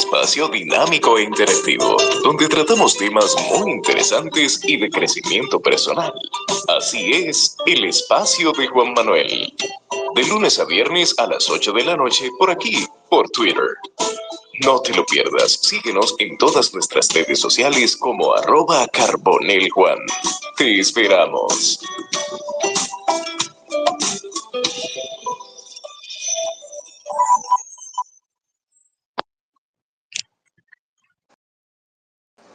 espacio dinámico e interactivo, donde tratamos temas muy interesantes y de crecimiento personal. Así es, el espacio de Juan Manuel. De lunes a viernes a las 8 de la noche por aquí, por Twitter. No te lo pierdas, síguenos en todas nuestras redes sociales como @carboneljuan. Te esperamos.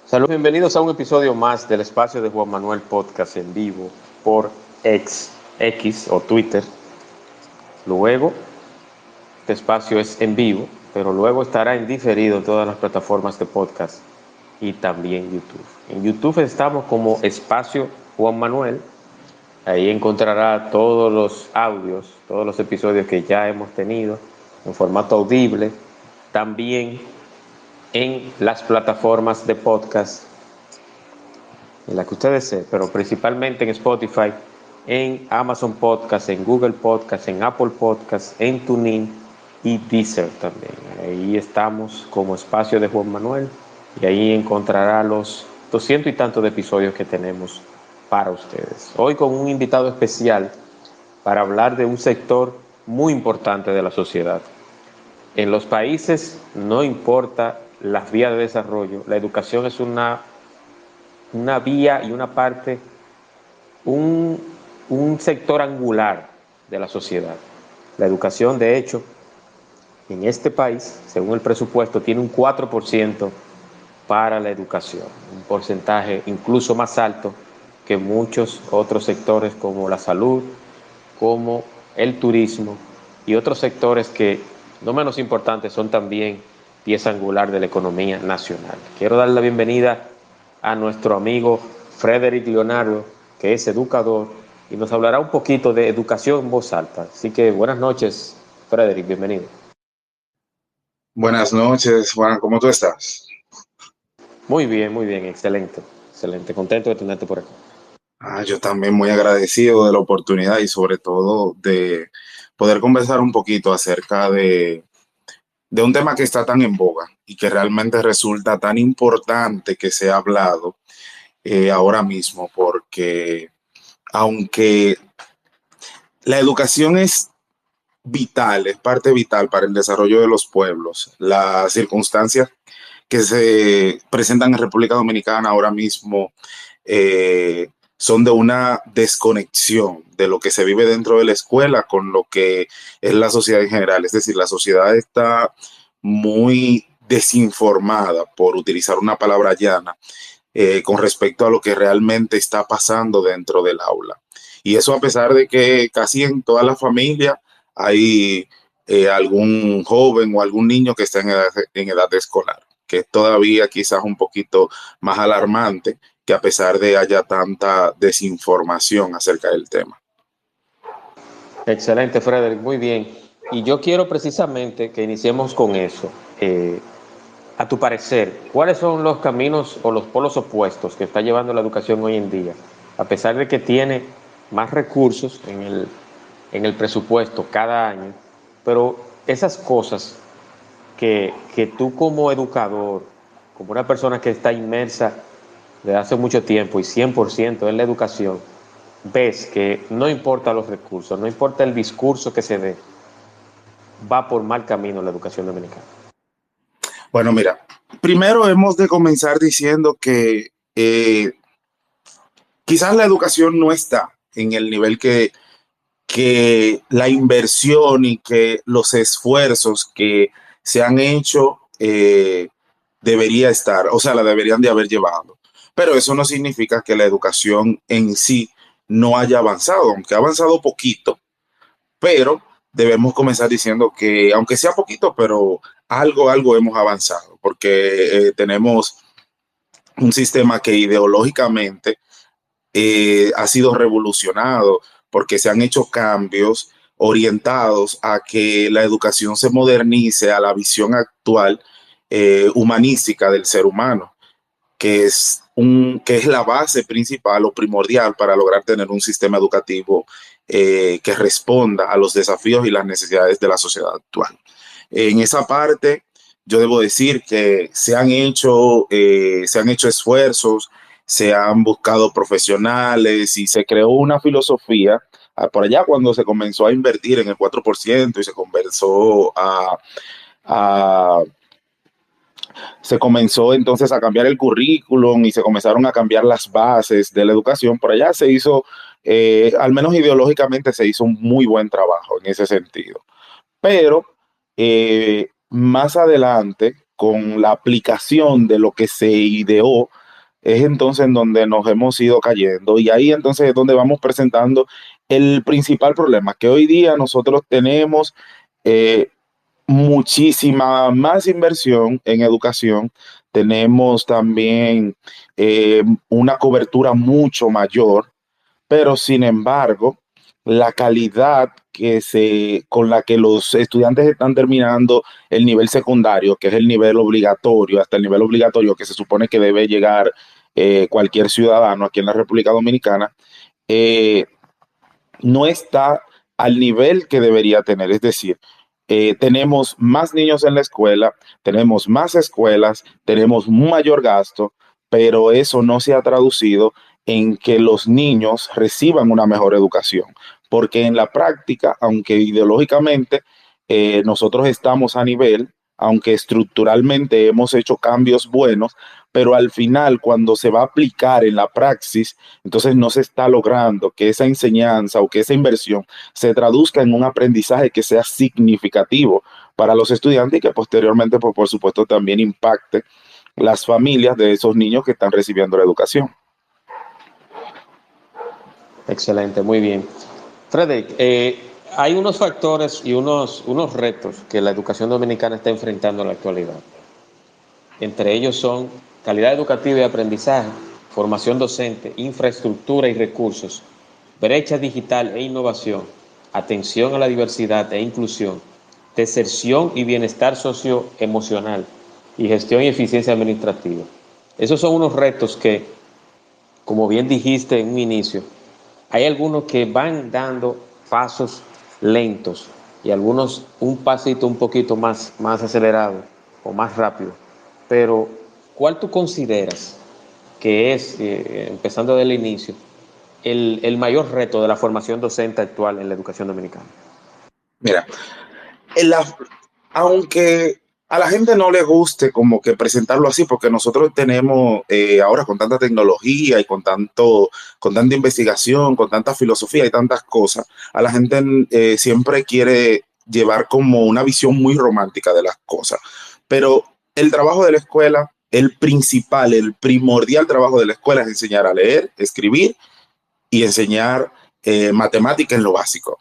Saludos, bienvenidos a un episodio más del espacio de Juan Manuel Podcast en vivo por X o Twitter. Luego, este espacio es en vivo, pero luego estará en diferido en todas las plataformas de podcast y también YouTube. En YouTube estamos como espacio Juan Manuel. Ahí encontrará todos los audios, todos los episodios que ya hemos tenido en formato audible. También en las plataformas de podcast, en la que ustedes sepan, pero principalmente en Spotify, en Amazon Podcast, en Google Podcast, en Apple Podcast, en TuneIn y Deezer también. Ahí estamos como espacio de Juan Manuel y ahí encontrará los 200 y tantos de episodios que tenemos para ustedes. Hoy con un invitado especial para hablar de un sector muy importante de la sociedad. En los países, no importa las vías de desarrollo, la educación es una vía y una parte, un sector angular de la sociedad. La educación, de hecho, en este país, según el presupuesto, tiene un 4% para la educación, un porcentaje incluso más alto que muchos otros sectores como la salud, como el turismo y otros sectores que, no menos importantes, son también pieza angular de la economía nacional. Quiero dar la bienvenida a nuestro amigo Frederick Leonardo, que es educador y nos hablará un poquito de educación en voz alta. Así que buenas noches, Frederick, bienvenido. Buenas noches, Juan, ¿cómo tú estás? Muy bien, excelente, contento de tenerte por aquí. Yo también muy agradecido de la oportunidad y sobre todo de poder conversar un poquito acerca de un tema que está tan en boga y que realmente resulta tan importante que se ha hablado ahora mismo, porque aunque la educación es vital, es parte vital para el desarrollo de los pueblos, las circunstancias que se presentan en República Dominicana ahora mismo son de una desconexión de lo que se vive dentro de la escuela con lo que es la sociedad en general. Es decir, la sociedad está muy desinformada, por utilizar una palabra llana, con respecto a lo que realmente está pasando dentro del aula. Y eso a pesar de que casi en toda la familia hay algún joven o algún niño que está en edad escolar, que es todavía quizás un poquito más alarmante que a pesar de haya tanta desinformación acerca del tema. Excelente, Frederick, muy bien. Y yo quiero precisamente que iniciemos con eso. A tu parecer, ¿cuáles son los caminos o los polos opuestos que está llevando la educación hoy en día? A pesar de que tiene más recursos en el presupuesto cada año, pero esas cosas que tú como educador, como una persona que está inmersa desde hace mucho tiempo y 100% en la educación, ves que no importa los recursos, no importa el discurso que se dé, va por mal camino la educación dominicana. Bueno, mira, primero hemos de comenzar diciendo que quizás la educación no está en el nivel que la inversión y que los esfuerzos que se han hecho debería estar, o sea, la deberían de haber llevado. Pero eso no significa que la educación en sí no haya avanzado, aunque ha avanzado poquito, pero debemos comenzar diciendo que, aunque sea poquito, pero algo hemos avanzado, porque tenemos un sistema que ideológicamente ha sido revolucionado, porque se han hecho cambios orientados a que la educación se modernice a la visión actual humanística del ser humano, que es la base principal o primordial para lograr tener un sistema educativo que responda a los desafíos y las necesidades de la sociedad actual. En esa parte, yo debo decir que se han hecho esfuerzos, se han buscado profesionales y se creó una filosofía por allá cuando se comenzó a invertir en el 4% y a se comenzó entonces a cambiar el currículum y se comenzaron a cambiar las bases de la educación. Por allá se hizo, al menos ideológicamente, se hizo un muy buen trabajo en ese sentido. Pero más adelante, con la aplicación de lo que se ideó, es entonces en donde nos hemos ido cayendo y ahí entonces es donde vamos presentando el principal problema, que hoy día nosotros tenemos eh, muchísima más inversión en educación, tenemos también una cobertura mucho mayor, pero sin embargo, la calidad con la que los estudiantes están terminando el nivel secundario, que es el nivel obligatorio, hasta el nivel obligatorio que se supone que debe llegar cualquier ciudadano aquí en la República Dominicana, eh, no está al nivel que debería tener. Es decir, tenemos más niños en la escuela, tenemos más escuelas, tenemos un mayor gasto, pero eso no se ha traducido en que los niños reciban una mejor educación. Porque en la práctica, aunque ideológicamente nosotros estamos a nivel, aunque estructuralmente hemos hecho cambios buenos, pero al final cuando se va a aplicar en la praxis, entonces no se está logrando que esa enseñanza o que esa inversión se traduzca en un aprendizaje que sea significativo para los estudiantes y que posteriormente, pues, por supuesto, también impacte las familias de esos niños que están recibiendo la educación. Excelente, muy bien. Frederick, hay unos factores y unos retos que la educación dominicana está enfrentando en la actualidad. Entre ellos son calidad educativa y aprendizaje, formación docente, infraestructura y recursos, brecha digital e innovación, atención a la diversidad e inclusión, deserción y bienestar socioemocional y gestión y eficiencia administrativa. Esos son unos retos que, como bien dijiste en un inicio, hay algunos que van dando pasos lentos y algunos un pasito un poquito más acelerado o más rápido. Pero, ¿cuál tú consideras que es, empezando desde el inicio, el mayor reto de la formación docente actual en la educación dominicana? Mira, en la- aunque a la gente no le guste como que presentarlo así, porque nosotros tenemos ahora con tanta tecnología y con tanta investigación, con tanta filosofía y tantas cosas, a la gente siempre quiere llevar como una visión muy romántica de las cosas. Pero el trabajo de la escuela, el principal, el primordial trabajo de la escuela es enseñar a leer, escribir y enseñar matemática en lo básico.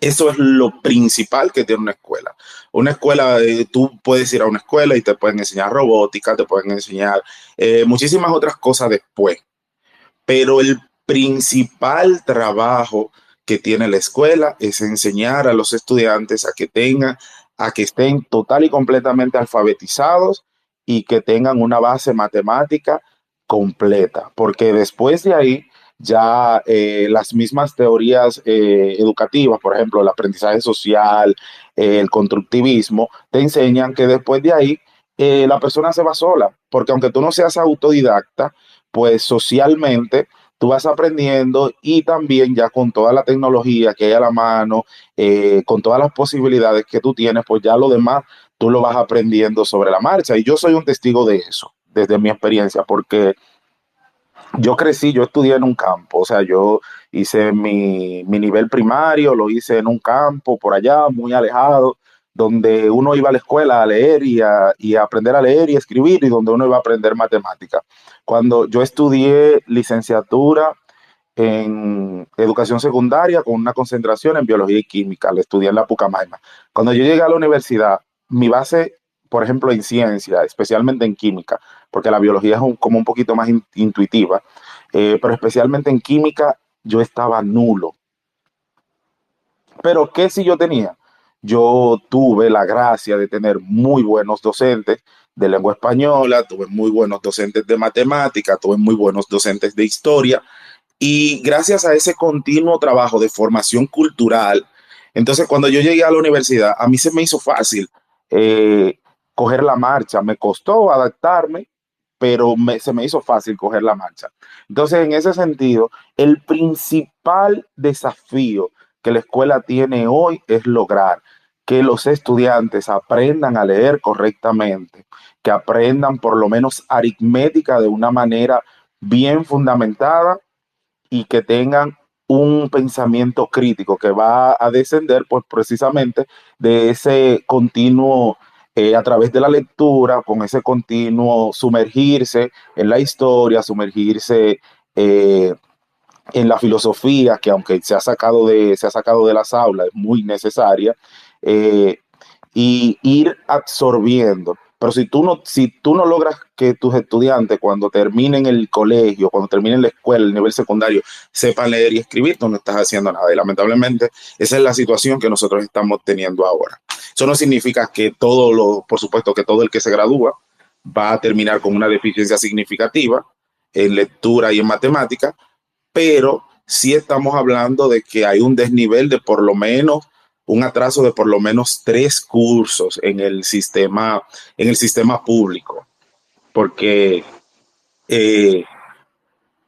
Eso es lo principal que tiene una escuela. Una escuela, tú puedes ir a una escuela y te pueden enseñar robótica, te pueden enseñar muchísimas otras cosas después. Pero el principal trabajo que tiene la escuela es enseñar a los estudiantes a que estén total y completamente alfabetizados y que tengan una base matemática completa. Porque después de ahí ya las mismas teorías educativas, por ejemplo, el aprendizaje social, el constructivismo, te enseñan que después de ahí la persona se va sola, porque aunque tú no seas autodidacta, pues socialmente tú vas aprendiendo y también ya con toda la tecnología que hay a la mano, con todas las posibilidades que tú tienes, pues ya lo demás tú lo vas aprendiendo sobre la marcha. Y yo soy un testigo de eso, desde mi experiencia, porque yo crecí, yo estudié en un campo, o sea, yo hice mi nivel primario, lo hice en un campo por allá, muy alejado, donde uno iba a la escuela a leer y a aprender a leer y escribir y donde uno iba a aprender matemática. Cuando yo estudié licenciatura en educación secundaria con una concentración en biología y química, la estudié en la Pucamaima. Cuando yo llegué a la universidad, mi base, por ejemplo, en ciencia, especialmente en química, porque la biología es como un poquito más intuitiva, pero especialmente en química yo estaba nulo. Pero ¿qué si yo tenía? Yo tuve la gracia de tener muy buenos docentes de lengua española, tuve muy buenos docentes de matemática, tuve muy buenos docentes de historia y gracias a ese continuo trabajo de formación cultural, entonces cuando yo llegué a la universidad, a mí se me hizo fácil eh, coger la marcha. Me costó adaptarme, pero se me hizo fácil coger la marcha. Entonces, en ese sentido, el principal desafío que la escuela tiene hoy es lograr que los estudiantes aprendan a leer correctamente, que aprendan por lo menos aritmética de una manera bien fundamentada y que tengan un pensamiento crítico que va a descender pues precisamente de ese continuo a través de la lectura, con ese continuo sumergirse en la historia, sumergirse eh, en la filosofía, que aunque se ha sacado de las aulas, es muy necesaria, eh, y ir absorbiendo. Pero si tú no logras que tus estudiantes, cuando terminen el colegio, cuando terminen la escuela, el nivel secundario, sepan leer y escribir, tú no estás haciendo nada. Y lamentablemente, esa es la situación que nosotros estamos teniendo ahora. Eso no significa que por supuesto, que todo el que se gradúa va a terminar con una deficiencia significativa en lectura y en matemática, pero sí estamos hablando de que hay un desnivel de por lo menos un atraso de por lo menos 3 cursos en el sistema público. Porque, eh,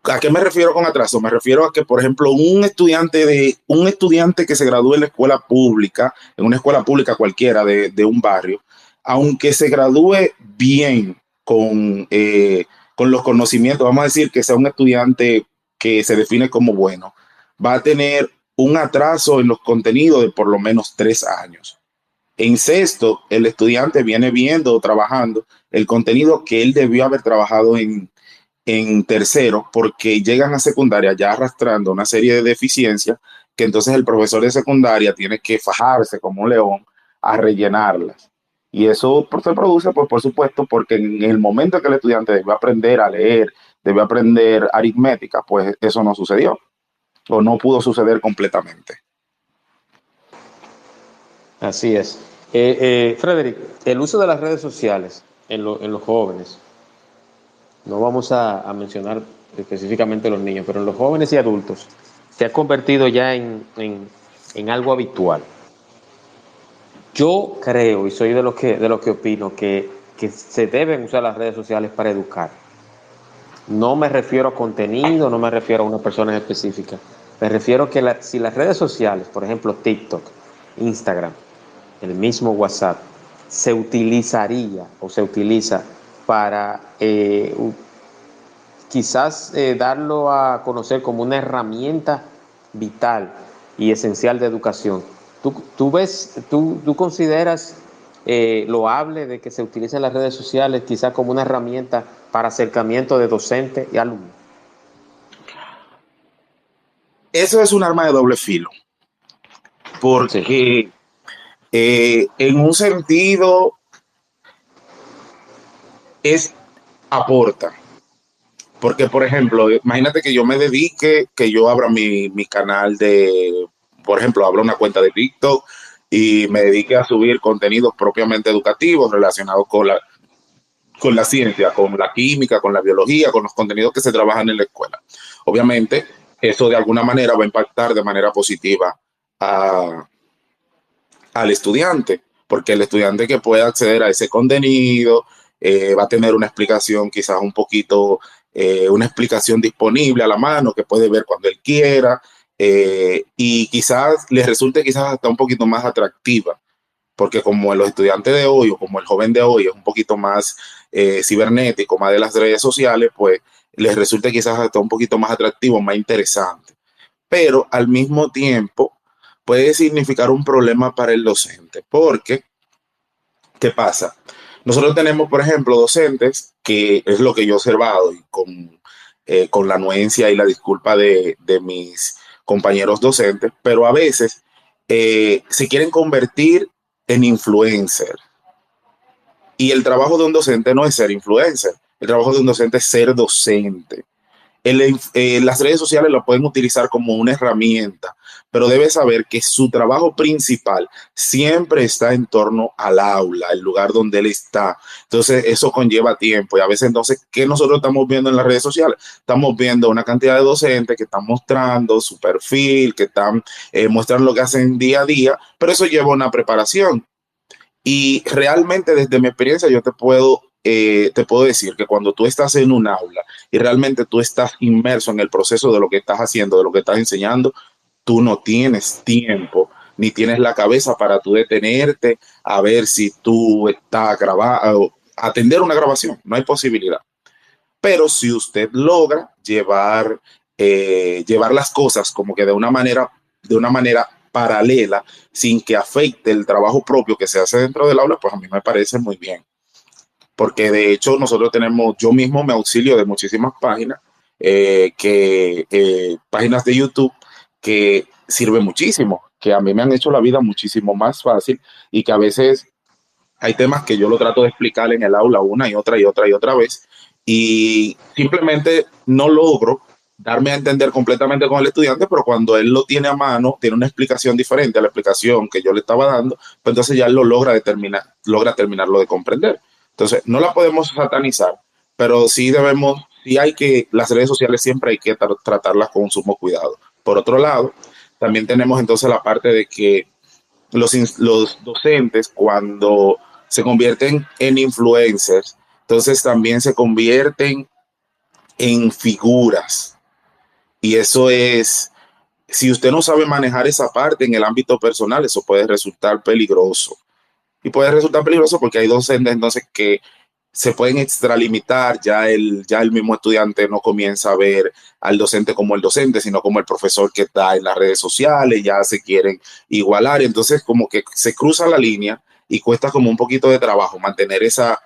¿a qué me refiero con atraso? Me refiero a que, por ejemplo, un estudiante que se gradúe en la escuela pública, en una escuela pública cualquiera de un barrio, aunque se gradúe bien con los conocimientos, vamos a decir que sea un estudiante que se define como bueno, va a tener un atraso en los contenidos de por lo menos 3 años. En sexto, el estudiante viene viendo o trabajando el contenido que él debió haber trabajado en tercero, porque llegan a secundaria ya arrastrando una serie de deficiencias que entonces el profesor de secundaria tiene que fajarse como un león a rellenarlas. Y eso se produce, pues, por supuesto, porque en el momento que el estudiante debe aprender a leer, debe aprender aritmética, pues eso no sucedió o no pudo suceder completamente. Así es. Frederick, el uso de las redes sociales en los jóvenes, no vamos a mencionar específicamente los niños, pero en los jóvenes y adultos, se ha convertido ya en algo habitual. Yo creo, y soy de los que opino, que se deben usar las redes sociales para educar. No me refiero a contenido, no me refiero a una persona en específica. Me refiero a que si las redes sociales, por ejemplo TikTok, Instagram, el mismo WhatsApp, se utilizaría o se utiliza para quizás darlo a conocer como una herramienta vital y esencial de educación. ¿Tú consideras loable de que se utilicen las redes sociales quizás como una herramienta para acercamiento de docente y alumno? Eso es un arma de doble filo, Sí. porque en un sentido es aporta. Porque, por ejemplo, imagínate que yo me dedique, que yo abra mi canal por ejemplo, abra una cuenta de TikTok y me dedique a subir contenidos propiamente educativos relacionados con la ciencia, con la química, con la biología, con los contenidos que se trabajan en la escuela. Obviamente, eso de alguna manera va a impactar de manera positiva a, al estudiante, porque el estudiante que pueda acceder a ese contenido va a tener una explicación quizás un poquito, una explicación disponible a la mano que puede ver cuando él quiera, y quizás les resulte quizás hasta un poquito más atractiva, porque como los estudiantes de hoy o como el joven de hoy es un poquito más cibernético, más de las redes sociales, pues les resulta quizás hasta un poquito más atractivo, más interesante. Pero al mismo tiempo puede significar un problema para el docente, porque, ¿qué pasa? Nosotros tenemos, por ejemplo, docentes, que es lo que yo he observado, y con la anuencia y la disculpa de mis compañeros docentes, pero a veces se quieren convertir en influencer. Y el trabajo de un docente no es ser influencer, el trabajo de un docente es ser docente. Las redes sociales lo pueden utilizar como una herramienta, pero debe saber que su trabajo principal siempre está en torno al aula, el lugar donde él está. Entonces, eso conlleva tiempo. Y a veces, entonces, ¿qué nosotros estamos viendo en las redes sociales? Estamos viendo una cantidad de docentes que están mostrando su perfil, que están mostrando lo que hacen día a día, pero eso lleva una preparación. Y realmente desde mi experiencia yo te puedo decir que cuando tú estás en un aula y realmente tú estás inmerso en el proceso de lo que estás haciendo, de lo que estás enseñando, tú no tienes tiempo ni tienes la cabeza para tú detenerte a ver si tú estás grabando, atender una grabación, no hay posibilidad. Pero si usted logra llevar las cosas como que de una manera paralela, sin que afecte el trabajo propio que se hace dentro del aula, pues a mí me parece muy bien. Porque de hecho yo mismo me auxilio de muchísimas páginas, páginas de YouTube que sirven muchísimo, que a mí me han hecho la vida muchísimo más fácil y que a veces hay temas que yo lo trato de explicar en el aula una y otra y otra y otra vez y simplemente no logro darme a entender completamente con el estudiante, pero cuando él lo tiene a mano, tiene una explicación diferente a la explicación que yo le estaba dando, pues entonces ya él lo logra terminarlo de comprender. Entonces, no la podemos satanizar, pero las redes sociales siempre hay que tratarlas con sumo cuidado. Por otro lado, también tenemos entonces la parte de que los docentes cuando se convierten en influencers, entonces también se convierten en figuras. Y eso es, si usted no sabe manejar esa parte en el ámbito personal, eso puede resultar peligroso. Y puede resultar peligroso porque hay docentes entonces que se pueden extralimitar, ya el mismo estudiante no comienza a ver al docente como el docente, sino como el profesor que está en las redes sociales, ya se quieren igualar, entonces como que se cruza la línea y cuesta como un poquito de trabajo mantener esa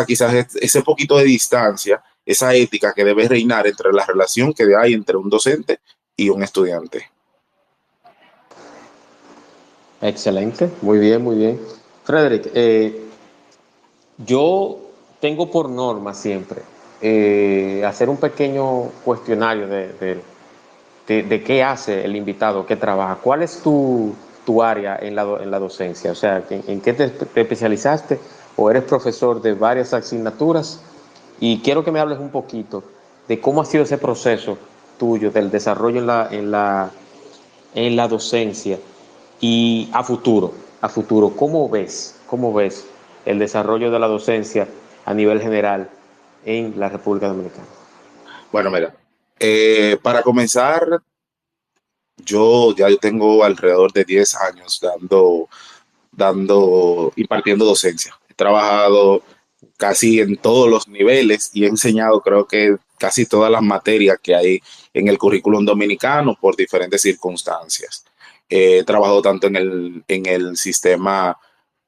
quizás ese poquito de distancia, esa ética que debe reinar entre la relación que hay entre un docente y un estudiante. Excelente, muy bien, muy bien. Frederick, yo tengo por norma siempre hacer un pequeño cuestionario de qué hace el invitado, qué trabaja. ¿Cuál es tu área en la docencia? O sea, ¿en qué te especializaste o eres profesor de varias asignaturas? Y quiero que me hables un poquito de cómo ha sido ese proceso tuyo del desarrollo en la docencia y a futuro, cómo ves el desarrollo de la docencia a nivel general en la República Dominicana? Bueno, mira, para comenzar, yo tengo alrededor de 10 años impartiendo docencia. He trabajado casi en todos los niveles y he enseñado creo que casi todas las materias que hay en el currículum dominicano por diferentes circunstancias. He trabajado tanto en el sistema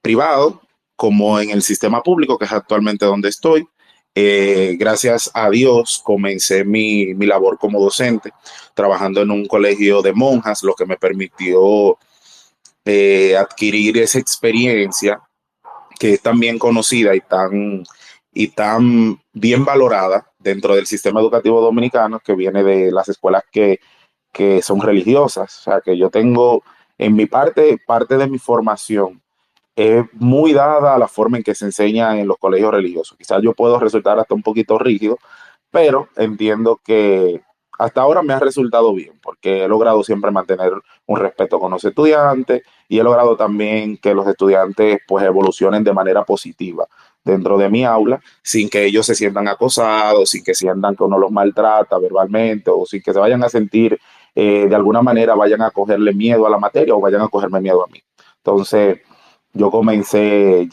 privado como en el sistema público, que es actualmente donde estoy. Gracias a Dios comencé mi labor como docente, trabajando en un colegio de monjas, lo que me permitió adquirir esa experiencia que es tan bien conocida y tan bien valorada dentro del sistema educativo dominicano, que viene de las escuelas que son religiosas. O sea, que yo tengo en mi parte de mi formación es muy dada a la forma en que se enseña en los colegios religiosos. Quizás yo puedo resultar hasta un poquito rígido, pero entiendo que hasta ahora me ha resultado bien, porque he logrado siempre mantener un respeto con los estudiantes y he logrado también que los estudiantes pues evolucionen de manera positiva dentro de mi aula, sin que ellos se sientan acosados, sin que sientan que uno los maltrata verbalmente o sin que se vayan a sentir de alguna manera vayan a cogerle miedo a la materia o vayan a cogerme miedo a mí. Entonces, yo comencé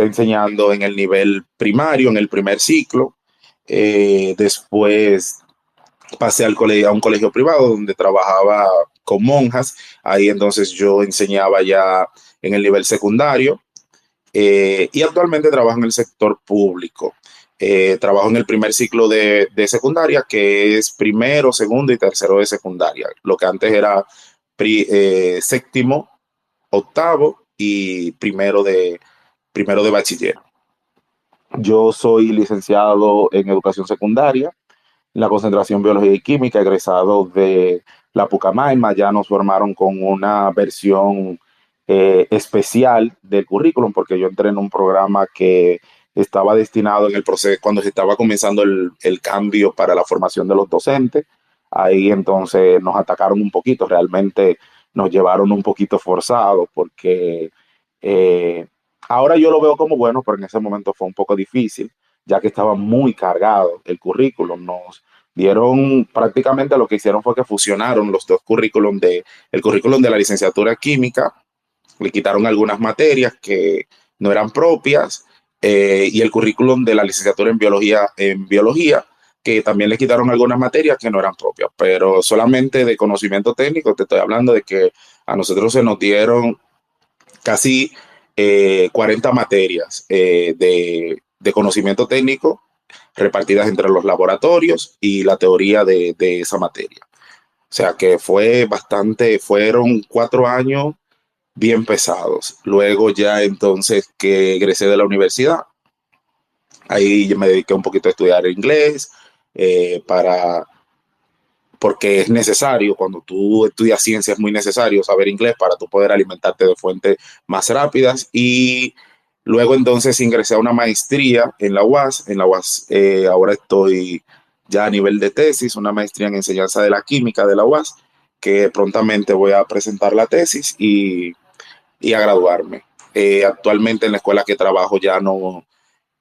enseñando en el nivel primario, en el primer ciclo. Después pasé a un colegio privado donde trabajaba con monjas. Ahí entonces yo enseñaba ya en el nivel secundario. Y actualmente trabajo en el sector público. Trabajo en el primer ciclo de secundaria, que es primero, segundo y tercero de secundaria. Lo que antes era séptimo, octavo y primero de bachiller. Yo soy licenciado en educación secundaria, en la concentración biología y química, egresado de la Pucamaima. Ya nos formaron con una versión especial del currículum, porque yo entré en un programa que estaba destinado en el proceso, cuando se estaba comenzando el cambio para la formación de los docentes. Ahí entonces nos atacaron un poquito, realmente nos llevaron un poquito forzados, porque Ahora yo lo veo como bueno, pero en ese momento fue un poco difícil, ya que estaba muy cargado el currículum. Nos dieron prácticamente lo que hicieron fue que fusionaron los dos currículum el currículum de la licenciatura química, le quitaron algunas materias que no eran propias, y el currículum de la licenciatura en biología, que también le quitaron algunas materias que no eran propias, pero solamente de conocimiento técnico te estoy hablando de que a nosotros se nos dieron casi 40 materias de conocimiento técnico repartidas entre los laboratorios y la teoría de esa materia. O sea que fue bastante, fueron 4 años bien pesados. Luego ya entonces que egresé de la universidad, ahí yo me dediqué un poquito a estudiar inglés, para porque es necesario, cuando tú estudias ciencia es muy necesario saber inglés para tú poder alimentarte de fuentes más rápidas. Y luego entonces ingresé a una maestría en la UAS. En la UAS ahora estoy ya a nivel de tesis, una maestría en enseñanza de la química de la UAS, que prontamente voy a presentar la tesis y a graduarme. Actualmente en la escuela que trabajo ya no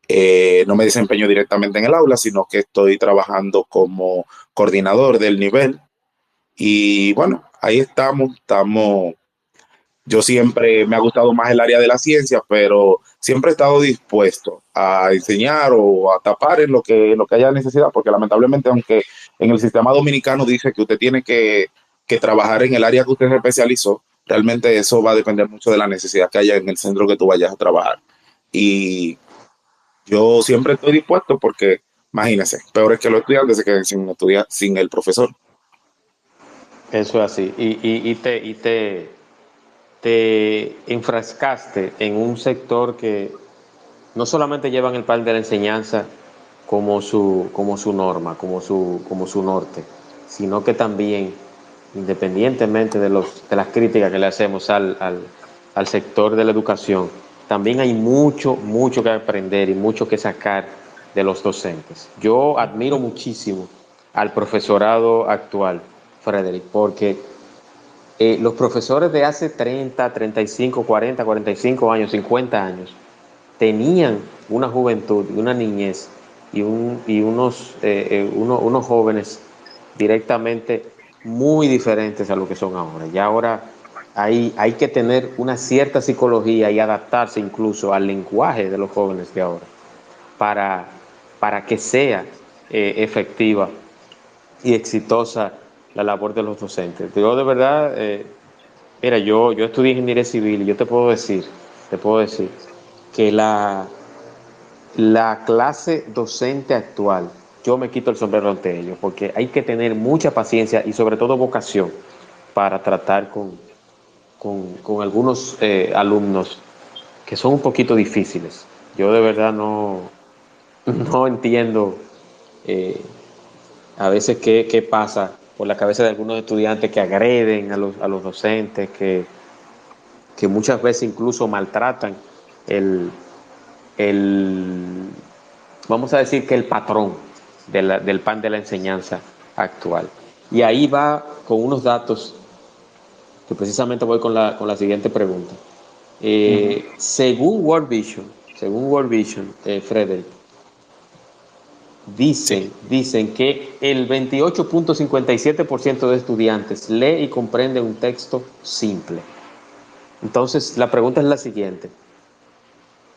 me desempeño directamente en el aula, sino que estoy trabajando como coordinador del nivel. Y bueno, ahí estamos. Yo siempre me ha gustado más el área de la ciencia, pero siempre he estado dispuesto a enseñar o a tapar en lo que haya necesidad, porque lamentablemente, aunque en el sistema dominicano dice que usted tiene que trabajar en el área que usted se especializó, realmente eso va a depender mucho de la necesidad que haya en el centro que tú vayas a trabajar. Y yo siempre estoy dispuesto porque, imagínense, peor es que los estudiantes se queden sin estudiar, sin el profesor. Eso es así. Te enfrascaste en un sector que no solamente llevan el pan de la enseñanza como su norma, como su norte, sino que también, independientemente de las críticas que le hacemos al sector de la educación, también hay mucho que aprender y mucho que sacar de los docentes. Yo admiro muchísimo al profesorado actual, Frederick, porque los profesores de hace 30, 35, 40, 45 años, 50 años, tenían una juventud y una niñez y unos jóvenes directamente muy diferentes a lo que son ahora. Y ahora hay que tener una cierta psicología y adaptarse incluso al lenguaje de los jóvenes de ahora para, para que sea efectiva y exitosa la labor de los docentes. Yo de verdad, mira, yo estudié ingeniería civil y yo te puedo decir que la clase docente actual, yo me quito el sombrero ante ellos, porque hay que tener mucha paciencia y sobre todo vocación para tratar con algunos alumnos que son un poquito difíciles. Yo de verdad no entiendo eh, a veces qué pasa por la cabeza de algunos estudiantes que agreden a los docentes, que muchas veces incluso maltratan el, el, vamos a decir que el patrón del pan de la enseñanza actual. Y ahí va con unos datos que precisamente voy con la siguiente pregunta. Ujú. Según World Vision, Frederick, Sí. dicen que el 28.57% de estudiantes lee y comprende un texto simple. Entonces, la pregunta es la siguiente.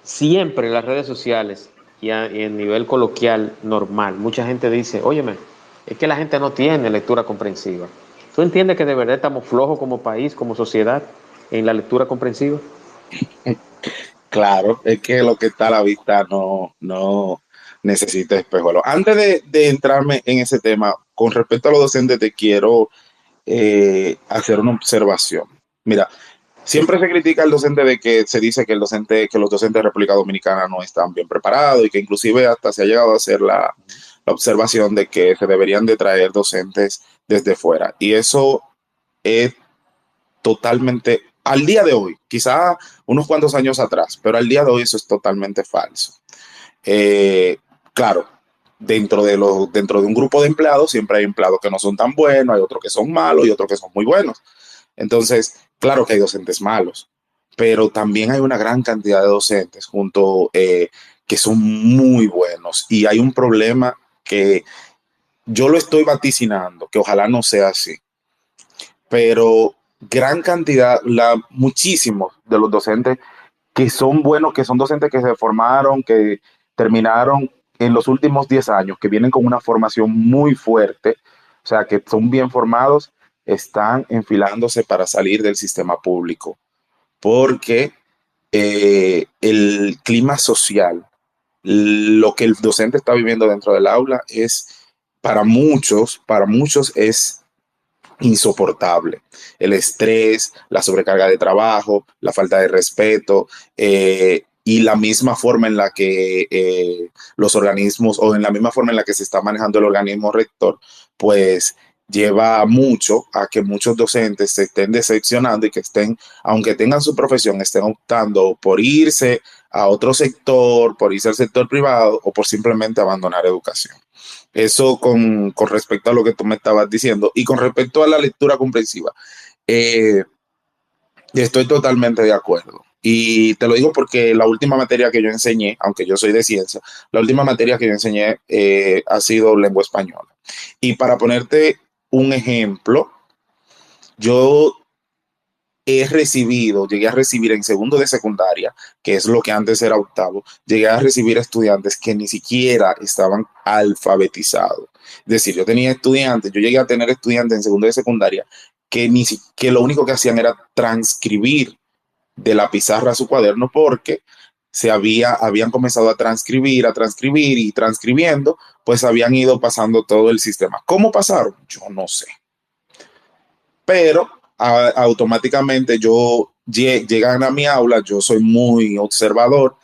Siempre en las redes sociales y en nivel coloquial normal, mucha gente dice, óyeme, es que la gente no tiene lectura comprensiva. ¿Tú entiendes que de verdad estamos flojos como país, como sociedad, en la lectura comprensiva? Claro, es que lo que está a la vista no necesita espejuelo. Antes de entrarme en ese tema, con respecto a los docentes, te quiero hacer una observación. Mira, siempre se critica al docente de que se dice que que los docentes de República Dominicana no están bien preparados y que inclusive hasta se ha llegado a hacer la observación de que se deberían de traer docentes desde fuera. Y eso es totalmente, al día de hoy, quizá unos cuantos años atrás, pero al día de hoy eso es totalmente falso. Eh, claro, dentro de un grupo de empleados siempre hay empleados que no son tan buenos, hay otros que son malos y otros que son muy buenos. Entonces, claro que hay docentes malos, pero también hay una gran cantidad de docentes que son muy buenos y hay un problema que yo lo estoy vaticinando, que ojalá no sea así, pero gran cantidad, muchísimos de los docentes que son buenos, que son docentes que se formaron, que terminaron en los últimos 10 años, que vienen con una formación muy fuerte, o sea, que son bien formados, están enfilándose para salir del sistema público, porque el clima social, lo que el docente está viviendo dentro del aula es, para muchos es insoportable. El estrés, la sobrecarga de trabajo, la falta de respeto y la misma forma en la que los organismos o en la misma forma en la que se está manejando el organismo rector, pues lleva mucho a que muchos docentes se estén decepcionando y que estén, aunque tengan su profesión, estén optando por irse a otro sector, por irse al sector privado o por simplemente abandonar educación. Eso con respecto a lo que tú me estabas diciendo. Y con respecto a la lectura comprensiva, eh, estoy totalmente de acuerdo. Y te lo digo porque la última materia que yo enseñé, aunque yo soy de ciencia, la última materia que yo enseñé ha sido lengua española. Y para ponerte un ejemplo, yo llegué a recibir en segundo de secundaria, que es lo que antes era octavo, llegué a recibir estudiantes que ni siquiera estaban alfabetizados. Es decir, yo llegué a tener estudiantes en segundo de secundaria que lo único que hacían era transcribir de la pizarra a su cuaderno porque habían comenzado a transcribir y transcribiendo, pues habían ido pasando todo el sistema. ¿Cómo pasaron? Yo no sé, pero automáticamente llegan a mi aula, yo soy muy observador,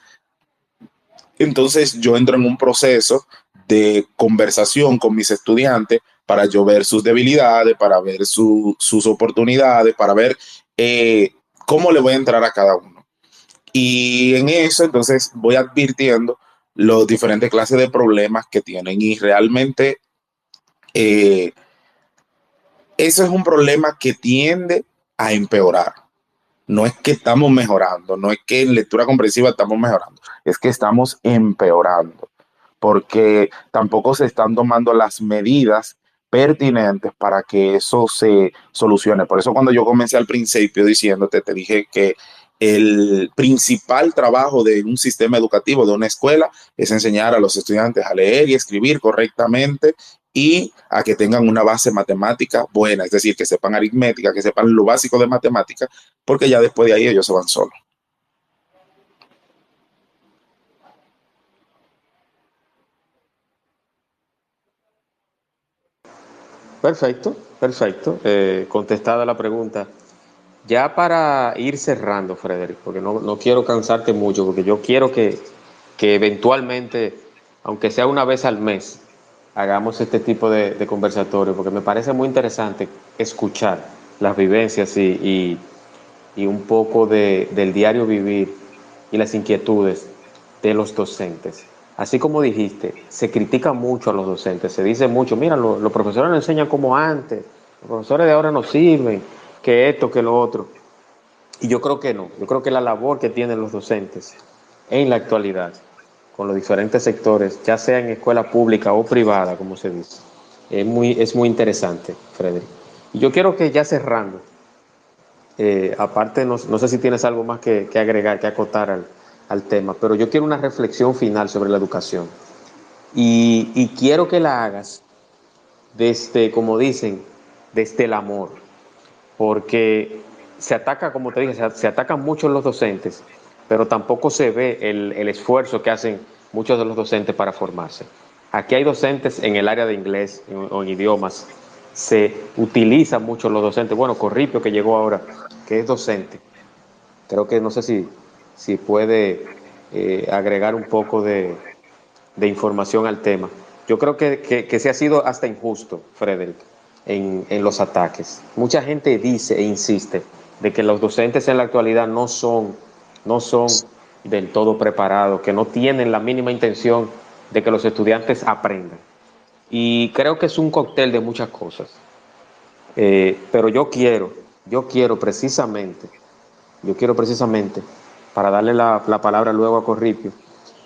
entonces yo entro en un proceso de conversación con mis estudiantes para yo ver sus debilidades, para ver sus oportunidades, para ver cómo le voy a entrar a cada uno. Y en eso entonces voy advirtiendo los diferentes clases de problemas que tienen y realmente eh, eso es un problema que tiende a empeorar. No es que estamos mejorando, no es que en lectura comprensiva estamos mejorando, es que estamos empeorando, porque tampoco se están tomando las medidas pertinentes para que eso se solucione. Por eso cuando yo comencé al principio diciéndote, te dije que el principal trabajo de un sistema educativo, de una escuela, es enseñar a los estudiantes a leer y escribir correctamente y a que tengan una base matemática buena, es decir, que sepan aritmética, que sepan lo básico de matemática, porque ya después de ahí ellos se van solos. Perfecto, perfecto. Contestada la pregunta. Ya para ir cerrando, Frederick, porque no quiero cansarte mucho, porque yo quiero que eventualmente, aunque sea una vez al mes, hagamos este tipo de conversatorio, porque me parece muy interesante escuchar las vivencias y un poco del diario vivir y las inquietudes de los docentes. Así como dijiste, se critica mucho a los docentes, se dice mucho, mira, los profesores no enseñan como antes, los profesores de ahora no sirven, que esto, que lo otro. Y yo creo que no, yo creo que la labor que tienen los docentes en la actualidad, con los diferentes sectores, ya sea en escuela pública o privada, como se dice, es muy interesante, Frederick. Y yo quiero que ya cerrando, aparte, no sé si tienes algo más que agregar, que acotar al tema, pero yo quiero una reflexión final sobre la educación. Y quiero que la hagas desde, como dicen, desde el amor, porque se ataca, como te dije, se atacan mucho los docentes, pero tampoco se ve el esfuerzo que hacen muchos de los docentes para formarse. Aquí hay docentes en el área de inglés o en idiomas, se utilizan mucho los docentes. Bueno, Corripio, que llegó ahora, que es docente, creo que no sé si puede agregar un poco de información al tema. Yo creo que se ha sido hasta injusto, Frederick, en los ataques. Mucha gente dice e insiste de que los docentes en la actualidad no son del todo preparados, que no tienen la mínima intención de que los estudiantes aprendan. Y creo que es un cóctel de muchas cosas. Pero yo quiero precisamente yo quiero precisamente, para darle la palabra luego a Corripio,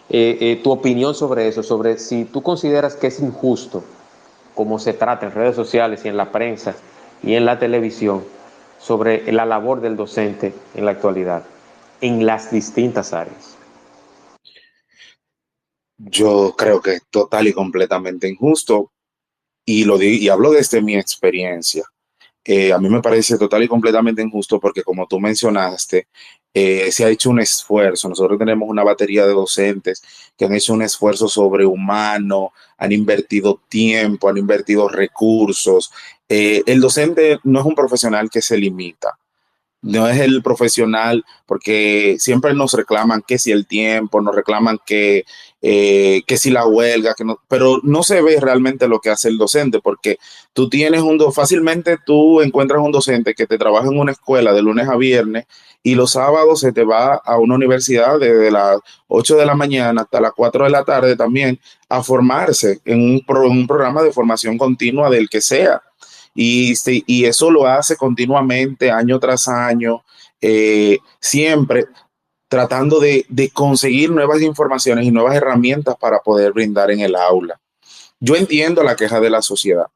tu opinión sobre eso, sobre si tú consideras que es injusto como se trata en redes sociales y en la prensa y en la televisión sobre la labor del docente en la actualidad, en las distintas áreas. Yo creo que es total y completamente injusto y hablo desde mi experiencia. A mí me parece total y completamente injusto porque como tú mencionaste, se ha hecho un esfuerzo. Nosotros tenemos una batería de docentes que han hecho un esfuerzo sobrehumano, han invertido tiempo, han invertido recursos. El docente no es un profesional que se limita. No es el profesional, porque siempre nos reclaman que si el tiempo, nos reclaman que si la huelga, que no, pero no se ve realmente lo que hace el docente, porque tú tienes fácilmente tú encuentras un docente que te trabaja en una escuela de lunes a viernes y los sábados se te va a una universidad desde las 8 de la mañana hasta las 4 de la tarde también a formarse en un programa de formación continua del que sea. Y eso lo hace continuamente, año tras año, siempre tratando de conseguir nuevas informaciones y nuevas herramientas para poder brindar en el aula. Yo entiendo la queja de la sociedad,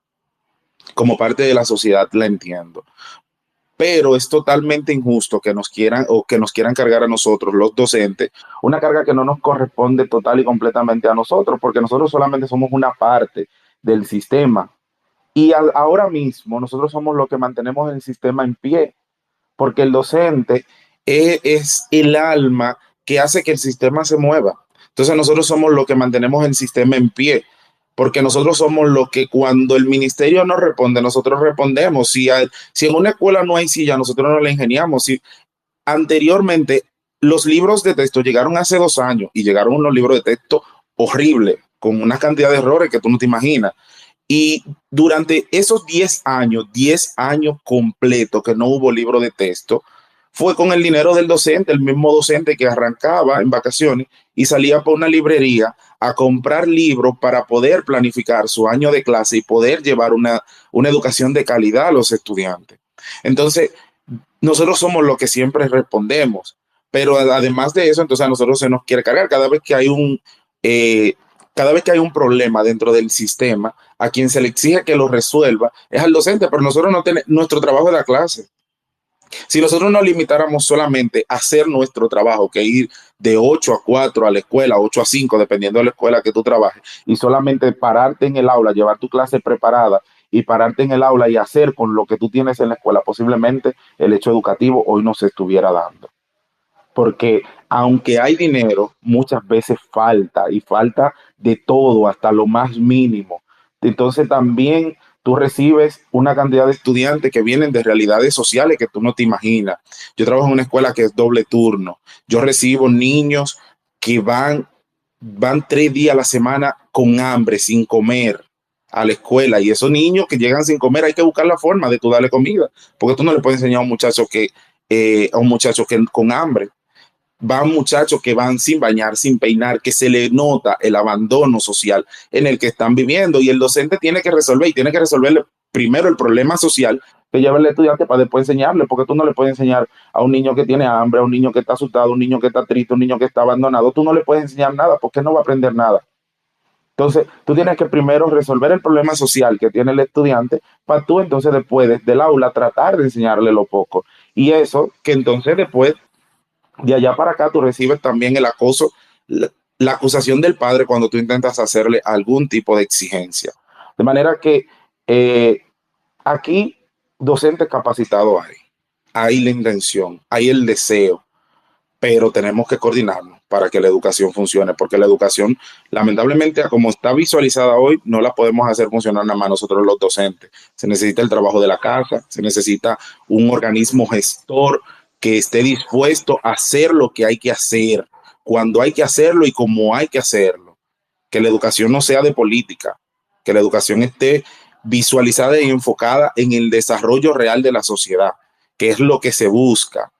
como parte de la sociedad la entiendo, pero es totalmente injusto que nos quieran o que nos quieran cargar a nosotros, los docentes, una carga que no nos corresponde total y completamente a nosotros, porque nosotros solamente somos una parte del sistema. Ahora mismo nosotros somos los que mantenemos el sistema en pie, porque el docente es el alma que hace que el sistema se mueva. Entonces nosotros somos los que mantenemos el sistema en pie, porque nosotros somos los que cuando el ministerio no responde, nosotros respondemos. Si en una escuela no hay silla, nosotros no la ingeniamos. Si anteriormente los libros de texto llegaron hace 2 años y llegaron unos libros de texto horribles, con una cantidad de errores que tú no te imaginas. Y durante esos 10 años completos que no hubo libro de texto, fue con el dinero del docente, el mismo docente que arrancaba en vacaciones y salía por una librería a comprar libros para poder planificar su año de clase y poder llevar una educación de calidad a los estudiantes. Entonces, nosotros somos los que siempre respondemos, pero además de eso, entonces a nosotros se nos quiere cargar eh, cada vez que hay un problema dentro del sistema, a quien se le exige que lo resuelva es al docente, pero nosotros no tenemos nuestro trabajo de la clase. Si nosotros nos limitáramos solamente a hacer nuestro trabajo, que ir de 8 a 4 a la escuela, 8 a 5, dependiendo de la escuela que tú trabajes, y solamente pararte en el aula, llevar tu clase preparada y pararte en el aula y hacer con lo que tú tienes en la escuela, posiblemente el hecho educativo hoy no se estuviera dando. Porque aunque hay dinero, muchas veces falta y falta de todo, hasta lo más mínimo. Entonces también tú recibes una cantidad de estudiantes que vienen de realidades sociales que tú no te imaginas. Yo trabajo en una escuela que es doble turno. Yo recibo niños que van 3 días a la semana con hambre, sin comer a la escuela. Y esos niños que llegan sin comer, hay que buscar la forma de tú darle comida, porque tú no le puedes enseñar a un muchacho que con hambre. Van muchachos que van sin bañar, sin peinar, que se le nota el abandono social en el que están viviendo y el docente tiene que resolver y tiene que resolverle primero el problema social que lleva el estudiante para después enseñarle, porque tú no le puedes enseñar a un niño que tiene hambre, a un niño que está asustado, a un niño que está triste, a un niño que está abandonado, tú no le puedes enseñar nada porque no va a aprender nada. Entonces, tú tienes que primero resolver el problema social que tiene el estudiante para tú entonces después desde el aula tratar de enseñarle lo poco. Y eso que entonces después de allá para acá tú recibes también el acoso, la acusación del padre cuando tú intentas hacerle algún tipo de exigencia. De manera que eh, aquí docentes capacitados hay la intención, hay el deseo, pero tenemos que coordinarnos para que la educación funcione, porque la educación, lamentablemente, como está visualizada hoy, no la podemos hacer funcionar nada más nosotros los docentes. Se necesita el trabajo de la casa, se necesita un organismo gestor que esté dispuesto a hacer lo que hay que hacer, cuando hay que hacerlo y como hay que hacerlo. Que la educación no sea de política, que la educación esté visualizada y enfocada en el desarrollo real de la sociedad, que es lo que se busca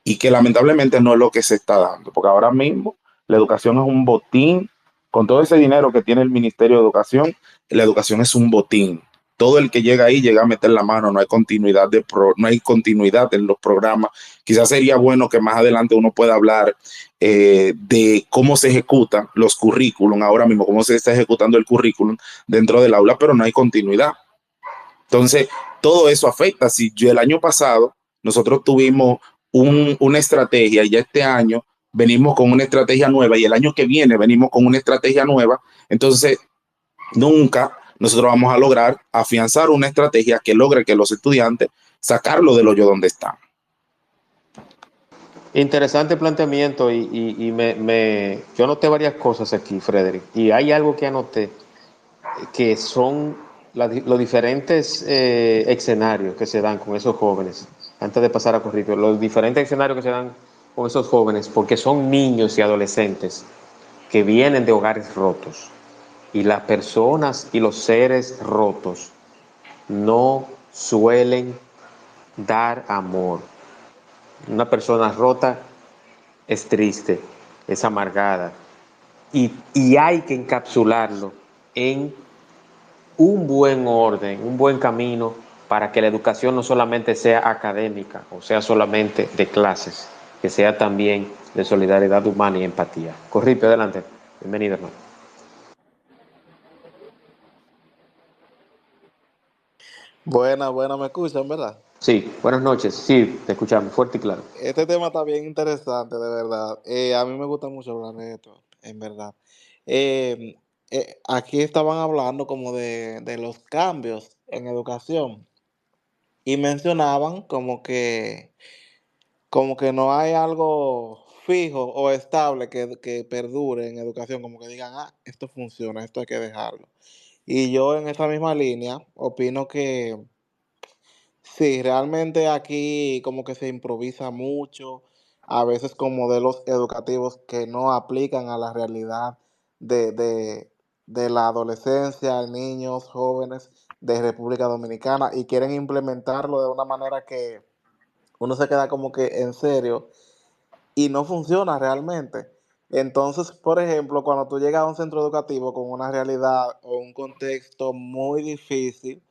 y que lamentablemente no es lo que se está dando, porque ahora mismo la educación es un botín, con todo ese dinero que tiene el Ministerio de Educación, la educación es un botín, todo el que llega ahí llega a meter la mano, no hay continuidad no hay continuidad en los programas. Quizás sería bueno que más adelante uno pueda hablar de cómo se ejecutan los currículum ahora mismo, cómo se está ejecutando el currículum dentro del aula, pero no hay continuidad. Entonces, todo eso afecta. Si yo el año pasado nosotros tuvimos una estrategia y ya este año venimos con una estrategia nueva y el año que viene venimos con una estrategia nueva, entonces nunca nosotros vamos a lograr afianzar una estrategia que logre que los estudiantes sacarlo del hoyo donde están. Interesante planteamiento yo anoté varias cosas aquí, Frederick, y hay algo que anoté que son los diferentes escenarios que se dan con esos jóvenes, antes de pasar a Corripio, los diferentes escenarios que se dan con esos jóvenes, porque son niños y adolescentes que vienen de hogares rotos, y las personas y los seres rotos no suelen dar amor. Una persona rota es triste, es amargada, y hay que encapsularlo en un buen orden, un buen camino para que la educación no solamente sea académica o sea solamente de clases, que sea también de solidaridad humana y empatía. Corripio, adelante. Bienvenido, hermano. Buena, me escuchan, ¿verdad? Sí, buenas noches. Sí, te escuchamos fuerte y claro. Este tema está bien interesante, de verdad. A mí me gusta mucho hablar de esto, en verdad. Eh, Aquí estaban hablando como de los cambios en educación y mencionaban como que no hay algo fijo o estable que perdure en educación, como que digan, esto funciona, esto hay que dejarlo. Y yo en esa misma línea opino que sí, realmente aquí como que se improvisa mucho, a veces con modelos educativos que no aplican a la realidad de, de, de la adolescencia, niños, jóvenes de República Dominicana y quieren implementarlo de una manera que uno se queda como que en serio y no funciona realmente. Entonces, por ejemplo, cuando tú llegas a un centro educativo con una realidad o un contexto muy difícil,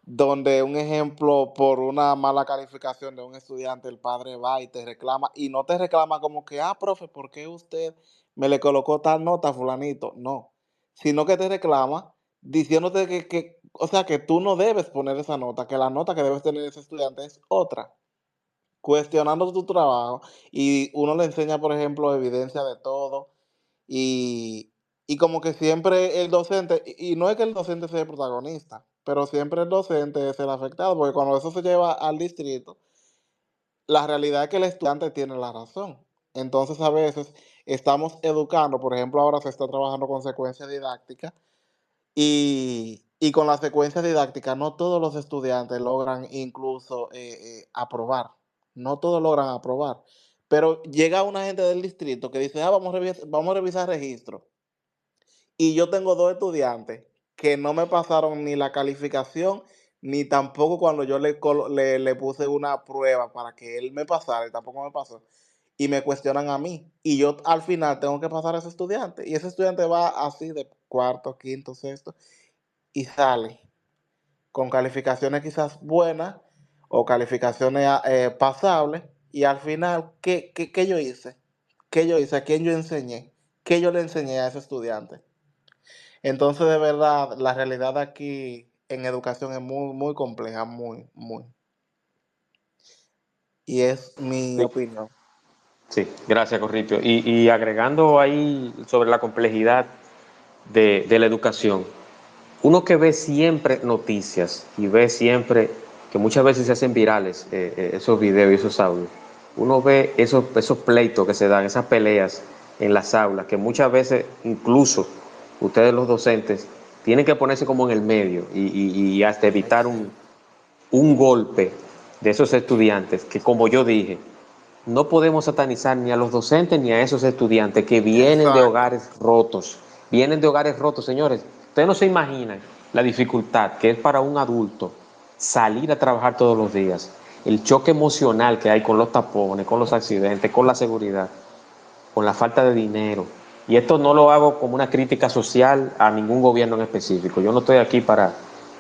donde un ejemplo por una mala calificación de un estudiante, el padre va y te reclama, y no te reclama como que, profe, ¿por qué usted me le colocó tal nota a fulanito? No, sino que te reclama diciéndote o sea, que tú no debes poner esa nota, que la nota que debes tener ese estudiante es otra, cuestionando tu trabajo, y uno le enseña, por ejemplo, evidencia de todo, y, y como que siempre el docente, y no es que el docente sea el protagonista, pero siempre el docente es el afectado, porque cuando eso se lleva al distrito, la realidad es que el estudiante tiene la razón. Entonces a veces estamos educando, por ejemplo, ahora se está trabajando con secuencia didáctica, y con la secuencia didáctica no todos los estudiantes logran incluso aprobar, no todos logran aprobar, pero llega una gente del distrito que dice, vamos a revisar registro, y yo tengo dos estudiantes que no me pasaron ni la calificación, ni tampoco cuando yo le puse una prueba para que él me pasara, y tampoco me pasó. Y me cuestionan a mí. Y yo al final tengo que pasar a ese estudiante. Y ese estudiante va así de cuarto, quinto, sexto, y sale con calificaciones quizás buenas o calificaciones pasables. Y al final, ¿qué yo hice? ¿Qué yo hice? ¿A quién yo enseñé? ¿Qué yo le enseñé a ese estudiante? Entonces, de verdad, la realidad aquí en educación es muy compleja, muy. Y es mi Sí, opinión. sí, gracias, Corripio. Y agregando ahí sobre la complejidad de la educación, uno que ve siempre noticias y ve siempre que muchas veces se hacen virales esos videos y esos audios, uno ve esos pleitos que se dan, esas peleas en las aulas, que muchas veces incluso ustedes los docentes tienen que ponerse como en el medio y hasta Ay, evitar sí. un golpe de esos estudiantes que, como yo dije, no podemos satanizar ni a los docentes ni a esos estudiantes que vienen de Exacto. hogares rotos. Vienen de hogares rotos, señores. Ustedes no se imaginan la dificultad que es para un adulto salir a trabajar todos los días. El choque emocional que hay con los tapones, con los accidentes, con la seguridad, con la falta de dinero. Y esto no lo hago como una crítica social a ningún gobierno en específico. Yo no estoy aquí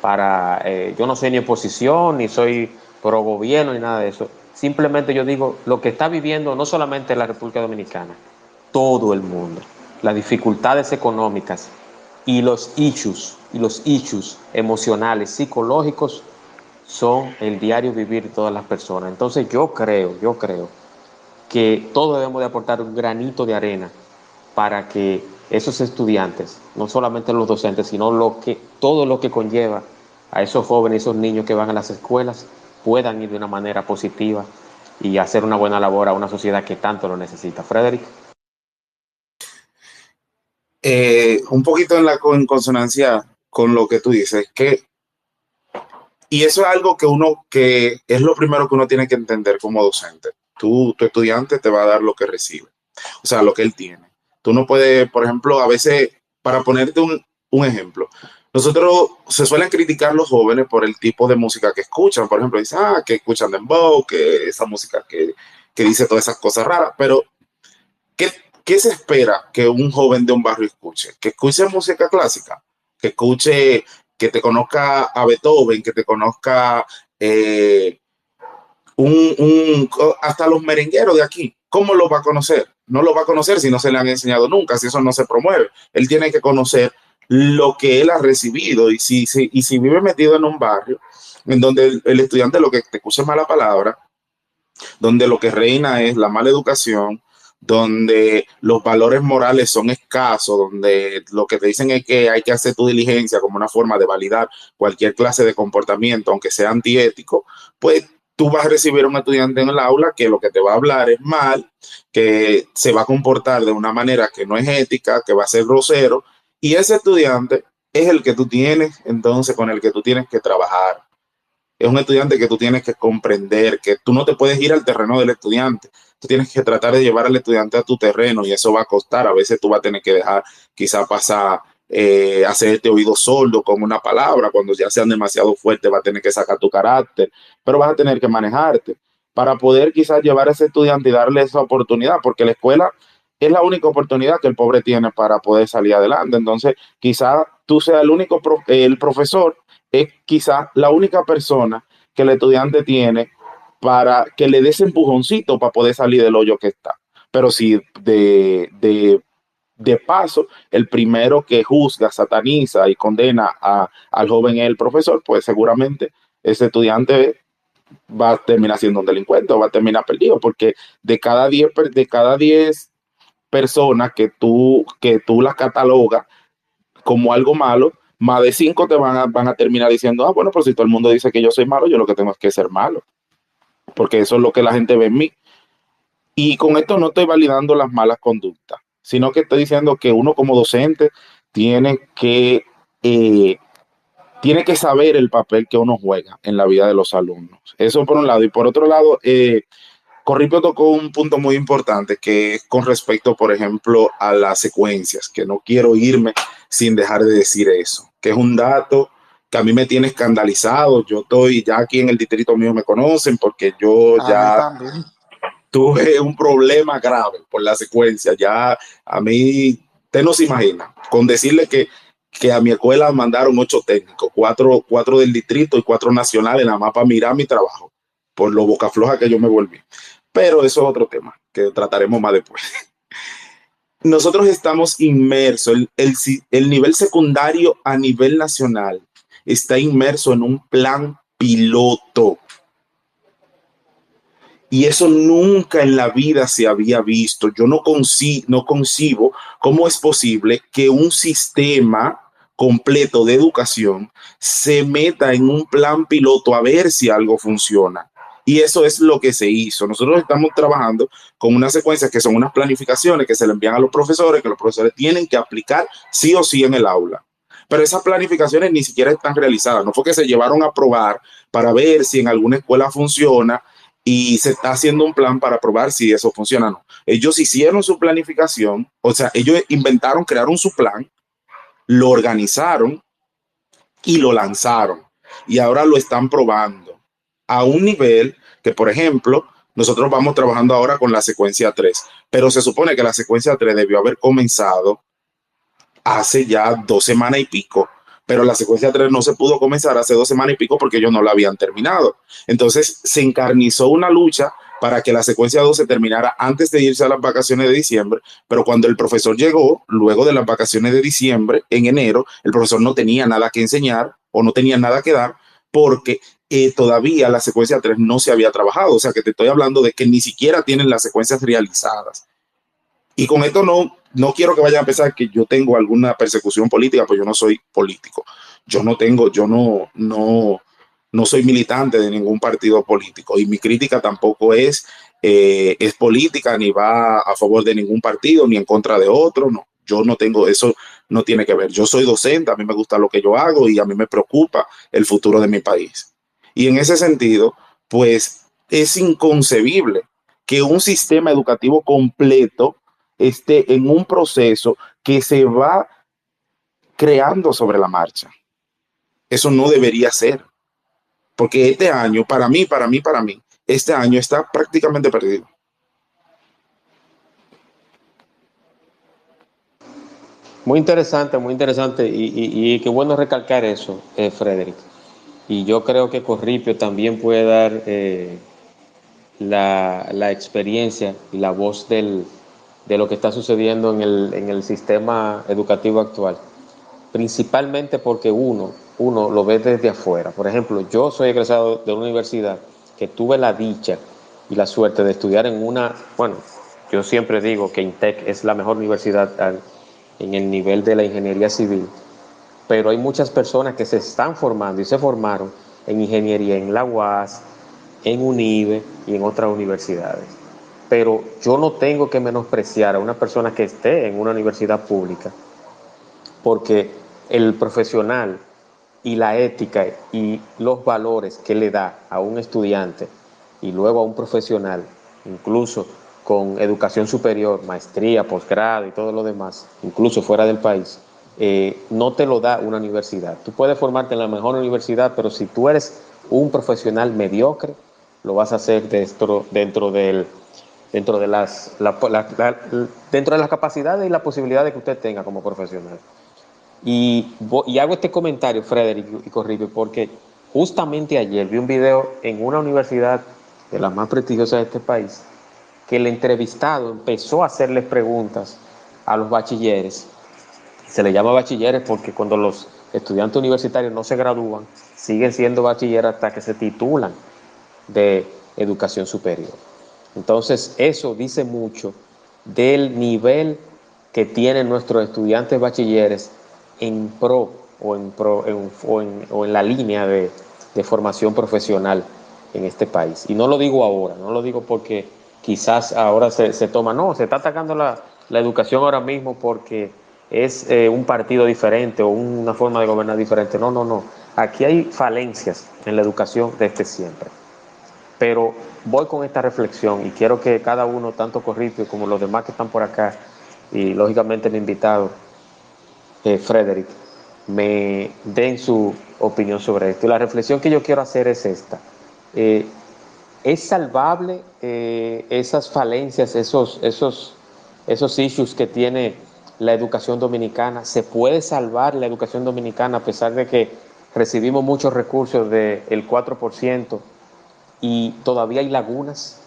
yo no soy ni oposición, ni soy pro gobierno, ni nada de eso. Simplemente yo digo lo que está viviendo no solamente la República Dominicana, todo el mundo, las dificultades económicas y los issues emocionales, psicológicos, son el diario vivir de todas las personas. Entonces yo creo que todos debemos de aportar un granito de arena para que esos estudiantes, no solamente los docentes, sino todo lo que conlleva a esos jóvenes, esos niños que van a las escuelas, puedan ir de una manera positiva y hacer una buena labor a una sociedad que tanto lo necesita. Frederick. Un poquito en consonancia con lo que tú dices, y eso es algo que es lo primero que uno tiene que entender como docente. Tu estudiante te va a dar lo que recibe, o sea, lo que él tiene. Tú no puedes, por ejemplo, a veces, para ponerte un ejemplo, nosotros se suelen criticar los jóvenes por el tipo de música que escuchan. Por ejemplo, dicen, que escuchan dembow, que esa música que dice todas esas cosas raras, pero ¿qué, ¿qué se espera que un joven de un barrio escuche? Que escuche música clásica, que escuche, que te conozca a Beethoven, que te conozca eh, hasta los merengueros de aquí. ¿Cómo lo va a conocer? No lo va a conocer si no se le han enseñado nunca, si eso no se promueve. Él tiene que conocer lo que él ha recibido, y si vive metido en un barrio en donde el estudiante, lo que te escuche mala palabra, donde lo que reina es la mala educación, donde los valores morales son escasos, donde lo que te dicen es que hay que hacer tu diligencia como una forma de validar cualquier clase de comportamiento, aunque sea antiético, pues tú vas a recibir a un estudiante en el aula que lo que te va a hablar es mal, que se va a comportar de una manera que no es ética, que va a ser grosero, y ese estudiante es el que tú tienes, entonces, con el que tú tienes que trabajar. Es un estudiante que tú tienes que comprender, que tú no te puedes ir al terreno del estudiante. Tú tienes que tratar de llevar al estudiante a tu terreno, y eso va a costar. A veces tú vas a tener que dejar quizá pasar, hacerte oído sordo con una palabra. Cuando ya sean demasiado fuertes, vas a tener que sacar tu carácter, pero vas a tener que manejarte para poder quizás llevar a ese estudiante y darle esa oportunidad, porque la escuela es la única oportunidad que el pobre tiene para poder salir adelante. Entonces, quizás tú seas el único, el profesor es quizás la única persona que el estudiante tiene para que le dé ese empujoncito para poder salir del hoyo que está. Pero si de paso, el primero que juzga, sataniza y condena al joven es el profesor, pues seguramente ese estudiante va a terminar siendo un delincuente o va a terminar perdido, porque de cada 10 personas que tú las catalogas como algo malo, más de 5 te van a terminar diciendo, bueno, pero si todo el mundo dice que yo soy malo, yo lo que tengo es que ser malo, porque eso es lo que la gente ve en mí. Y con esto no estoy validando las malas conductas, sino que estoy diciendo que uno como docente tiene que, eh, tiene que saber el papel que uno juega en la vida de los alumnos. Eso por un lado. Y por otro lado, Corripio tocó un punto muy importante, que es con respecto, por ejemplo, a las secuencias, que no quiero irme sin dejar de decir eso, que es un dato que a mí me tiene escandalizado. Yo estoy ya aquí en el distrito mío, me conocen porque yo A mí ya también. tuve un problema grave por la secuencia. Ya a mí, usted no se imagina, con decirle que a mi escuela mandaron 8 técnicos, cuatro del distrito y 4 nacionales, nada más para mirar mi trabajo, por lo boca floja que yo me volví. Pero eso es otro tema que trataremos más después. Nosotros estamos inmersos, el nivel secundario a nivel nacional está inmerso en un plan piloto. Y eso nunca en la vida se había visto. Yo no concibo cómo es posible que un sistema completo de educación se meta en un plan piloto a ver si algo funciona. Y eso es lo que se hizo. Nosotros estamos trabajando con unas secuencias que son unas planificaciones que se le envían a los profesores, que los profesores tienen que aplicar sí o sí en el aula. Pero esas planificaciones ni siquiera están realizadas. No fue que se llevaron a probar para ver si en alguna escuela funciona y se está haciendo un plan para probar si eso funciona o no. Ellos hicieron su planificación, o sea, ellos crearon su plan, lo organizaron y lo lanzaron. Y ahora lo están probando a un nivel que, por ejemplo, nosotros vamos trabajando ahora con la secuencia 3, pero se supone que la secuencia 3 debió haber comenzado hace ya 2 semanas y pico, pero la secuencia 3 no se pudo comenzar hace 2 semanas y pico porque ellos no la habían terminado. Entonces se encarnizó una lucha para que la secuencia 2 se terminara antes de irse a las vacaciones de diciembre, pero cuando el profesor llegó, luego de las vacaciones de diciembre, en enero, el profesor no tenía nada que enseñar o no tenía nada que dar porque todavía la secuencia 3 no se había trabajado, o sea que te estoy hablando de que ni siquiera tienen las secuencias realizadas. Y con esto no quiero que vayan a pensar que yo tengo alguna persecución política, pues yo no soy político. Yo no soy militante de ningún partido político y mi crítica tampoco es política, ni va a favor de ningún partido, ni en contra de otro, no. Yo no tengo eso, no tiene que ver. Yo soy docente, a mí me gusta lo que yo hago y a mí me preocupa el futuro de mi país. Y en ese sentido, pues es inconcebible que un sistema educativo completo esté en un proceso que se va creando sobre la marcha. Eso no debería ser, porque este año, para mí, este año está prácticamente perdido. Muy interesante y qué bueno recalcar eso, Frederick. Y yo creo que Corripio también puede dar la experiencia y la voz de lo que está sucediendo en el sistema educativo actual, principalmente porque uno lo ve desde afuera. Por ejemplo, yo soy egresado de una universidad que tuve la dicha y la suerte de estudiar en una, bueno, yo siempre digo que INTEC es la mejor universidad en el nivel de la ingeniería civil, pero hay muchas personas que se están formando y se formaron en ingeniería en la UAS, en UNIBE y en otras universidades. Pero yo no tengo que menospreciar a una persona que esté en una universidad pública, porque el profesional y la ética y los valores que le da a un estudiante y luego a un profesional, incluso con educación superior, maestría, posgrado y todo lo demás, incluso fuera del país, no te lo da una universidad. Tú puedes formarte en la mejor universidad, pero si tú eres un profesional mediocre, lo vas a hacer dentro de dentro de las capacidades y las posibilidades que usted tenga como profesional. Y hago este comentario, Frederick y Corribio, porque justamente ayer vi un video en una universidad de las más prestigiosas de este país, que el entrevistado empezó a hacerles preguntas a los bachilleres. Se le llama bachilleres porque cuando los estudiantes universitarios no se gradúan, siguen siendo bachilleres hasta que se titulan de educación superior. Entonces, eso dice mucho del nivel que tienen nuestros estudiantes bachilleres en pro o en la línea de formación profesional en este país. Y no lo digo ahora, no lo digo porque quizás ahora se toma, no, se está atacando la educación ahora mismo porque es un partido diferente o una forma de gobernar diferente. No, no, no. Aquí hay falencias en la educación desde siempre. Pero voy con esta reflexión y quiero que cada uno, tanto Corripio como los demás que están por acá, y lógicamente el invitado, Frederick, me den su opinión sobre esto. Y la reflexión que yo quiero hacer es esta. Eh, ¿Es salvable esas falencias, esos issues que tiene la educación dominicana? ¿Se puede salvar la educación dominicana a pesar de que recibimos muchos recursos del 4% y todavía hay lagunas?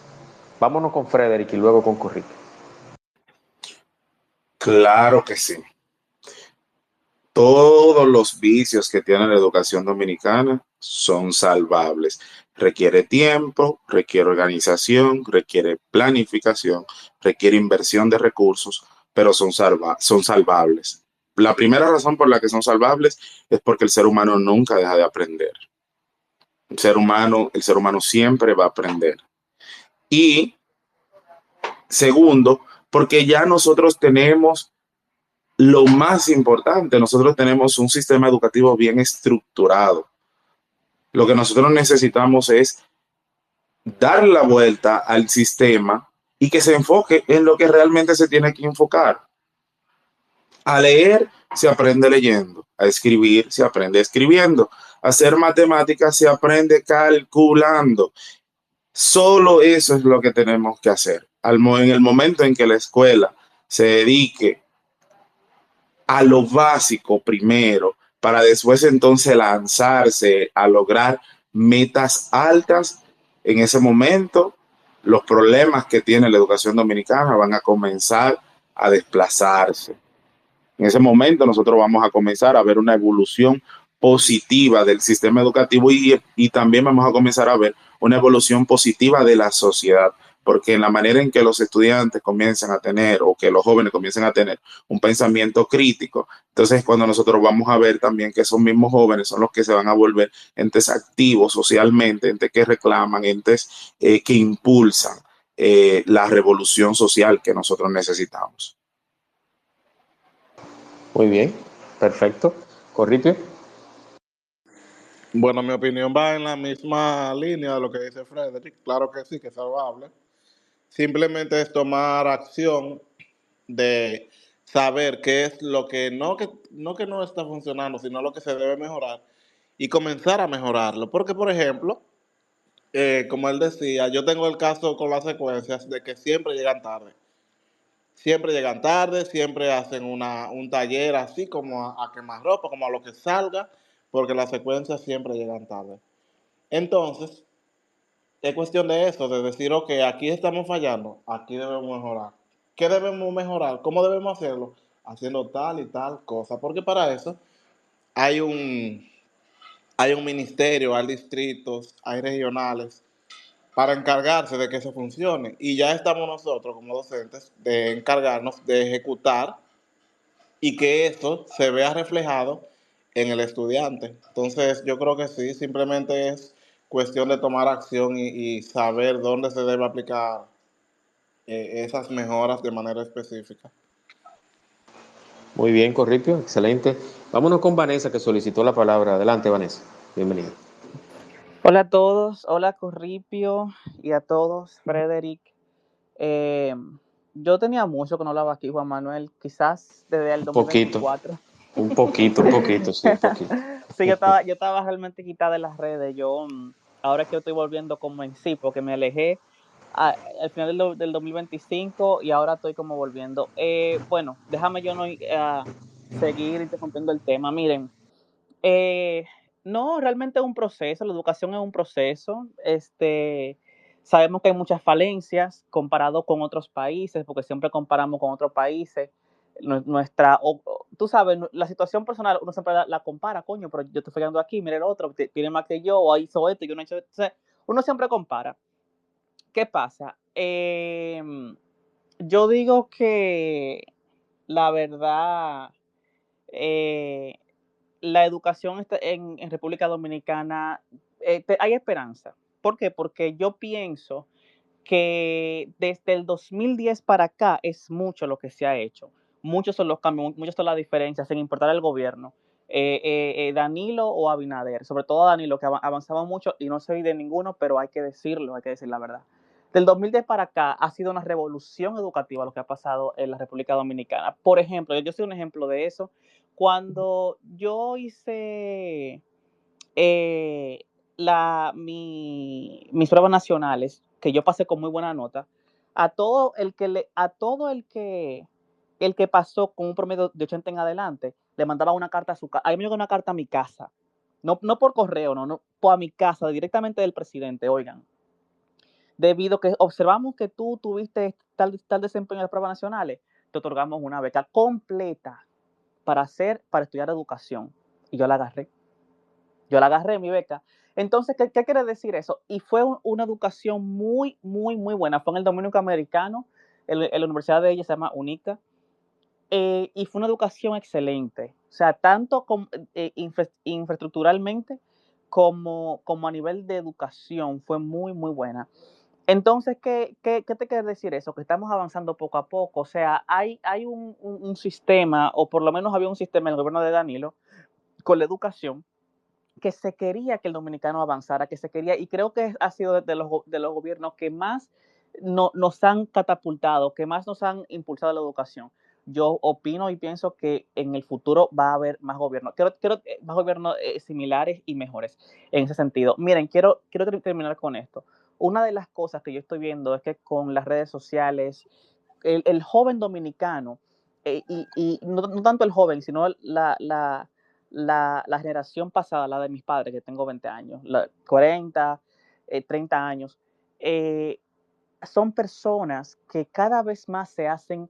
Vámonos con Frederick y luego con Corrique. Claro que sí. Todos los vicios que tiene la educación dominicana son salvables. Requiere tiempo, requiere organización, requiere planificación, requiere inversión de recursos, pero son salvables. La primera razón por la que son salvables es porque el ser humano nunca deja de aprender. El ser humano siempre va a aprender. Y segundo, porque ya nosotros tenemos lo más importante, nosotros tenemos un sistema educativo bien estructurado. Lo que nosotros necesitamos es dar la vuelta al sistema y que se enfoque en lo que realmente se tiene que enfocar. A leer se aprende leyendo, a escribir se aprende escribiendo, a hacer matemáticas se aprende calculando. Solo eso es lo que tenemos que hacer. En el momento en que la escuela se dedique a lo básico primero, para después entonces lanzarse a lograr metas altas. En ese momento, los problemas que tiene la educación dominicana van a comenzar a desplazarse. En ese momento nosotros vamos a comenzar a ver una evolución positiva del sistema educativo y también vamos a comenzar a ver una evolución positiva de la sociedad, porque en la manera en que los estudiantes comienzan a tener o que los jóvenes comiencen a tener un pensamiento crítico, entonces cuando nosotros vamos a ver también que esos mismos jóvenes son los que se van a volver entes activos socialmente, entes que reclaman, entes que impulsan la revolución social que nosotros necesitamos. Muy bien, perfecto. Corripio. Bueno, mi opinión va en la misma línea de lo que dice Frederick. Claro que sí, que es salvable. Simplemente es tomar acción de saber qué es lo que no está funcionando, sino lo que se debe mejorar y comenzar a mejorarlo. Porque, por ejemplo, como él decía, yo tengo el caso con las secuencias de que siempre llegan tarde. Siempre llegan tarde, siempre hacen un taller así como a quemar ropa, como a lo que salga, porque las secuencias siempre llegan tarde. Entonces, es cuestión de eso, de decir, ok, aquí estamos fallando, aquí debemos mejorar. ¿Qué debemos mejorar? ¿Cómo debemos hacerlo? Haciendo tal y tal cosa, porque para eso hay un, hay un ministerio, hay distritos, hay regionales para encargarse de que eso funcione. Y ya estamos nosotros como docentes de encargarnos de ejecutar y que eso se vea reflejado en el estudiante. Entonces, yo creo que sí, simplemente es cuestión de tomar acción y saber dónde se debe aplicar esas mejoras de manera específica. Muy bien, Corripio, excelente. Vámonos con Vanessa, que solicitó la palabra. Adelante, Vanessa. Bienvenida. Hola a todos, hola Corripio y a todos, Frederick. Eh, yo tenía mucho que no hablaba aquí, Juan Manuel, quizás desde el Poquito, 2024. un poquito, sí, un poquito. Sí, yo estaba realmente quitada de las redes. Ahora que yo estoy volviendo como en sí, porque me alejé al final del 2025 y ahora estoy como volviendo. Bueno, déjame yo no seguir interrumpiendo el tema. Miren, eh, no, realmente es un proceso, la educación es un proceso. Sabemos que hay muchas falencias comparado con otros países, porque siempre comparamos con otros países. Tú sabes, la situación personal uno siempre la compara, coño, pero yo estoy fallando aquí, mira el otro, tiene más que yo, o hizo esto, yo no he hecho esto. O sea, uno siempre compara. ¿Qué pasa? Yo digo que la verdad, eh, la educación en República Dominicana, hay esperanza. ¿Por qué? Porque yo pienso que desde el 2010 para acá es mucho lo que se ha hecho. Muchos son los cambios, muchas son las diferencias, sin importar el gobierno. Danilo o Abinader, sobre todo Danilo, que avanzaba mucho y no soy de ninguno, pero hay que decirlo, hay que decir la verdad. Del 2010 para acá ha sido una revolución educativa lo que ha pasado en la República Dominicana. Por ejemplo, yo soy un ejemplo de eso. Cuando yo hice eh, mis pruebas nacionales, que yo pasé con muy buena nota, el que pasó con un promedio de 80 en adelante, le mandaba una carta a su casa. A mí me llegó una carta a mi casa, no por correo, no, por a mi casa, directamente del presidente, oigan. Debido a que observamos que tú tuviste tal desempeño en las pruebas nacionales, te otorgamos una beca completa para estudiar educación. Y yo la agarré, mi beca. Entonces, ¿qué quiere decir eso? Y fue una educación muy, muy, muy buena. Fue en el Dominico Americano, en la universidad de ella se llama UNICA, y fue una educación excelente. O sea, tanto infraestructuralmente como a nivel de educación, fue muy, muy buena. Entonces, ¿qué te quiere decir eso? Que estamos avanzando poco a poco. O sea, hay un sistema, o por lo menos había un sistema en el gobierno de Danilo, con la educación, que se quería que el dominicano avanzara, que se quería, y creo que ha sido de los gobiernos que más nos han catapultado, que más nos han impulsado la educación. Yo opino y pienso que en el futuro va a haber más gobiernos, más gobiernos similares y mejores en ese sentido. Miren, quiero terminar con esto. Una de las cosas que yo estoy viendo es que con las redes sociales, el joven dominicano, y no tanto el joven, sino la generación pasada, la de mis padres, que tengo 20 años, 40, 30 años, son personas que cada vez más se hacen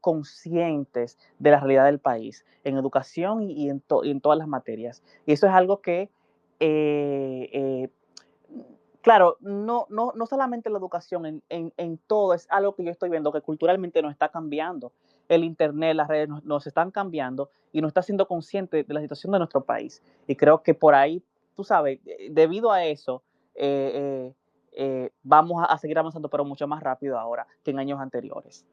conscientes de la realidad del país, en educación y en todas las materias. Y eso es algo que, claro, no solamente la educación, en todo es algo que yo estoy viendo que culturalmente nos está cambiando. El internet, las redes nos están cambiando y nos está haciendo consciente de la situación de nuestro país. Y creo que por ahí, tú sabes, debido a eso, vamos a seguir avanzando, pero mucho más rápido ahora que en años anteriores.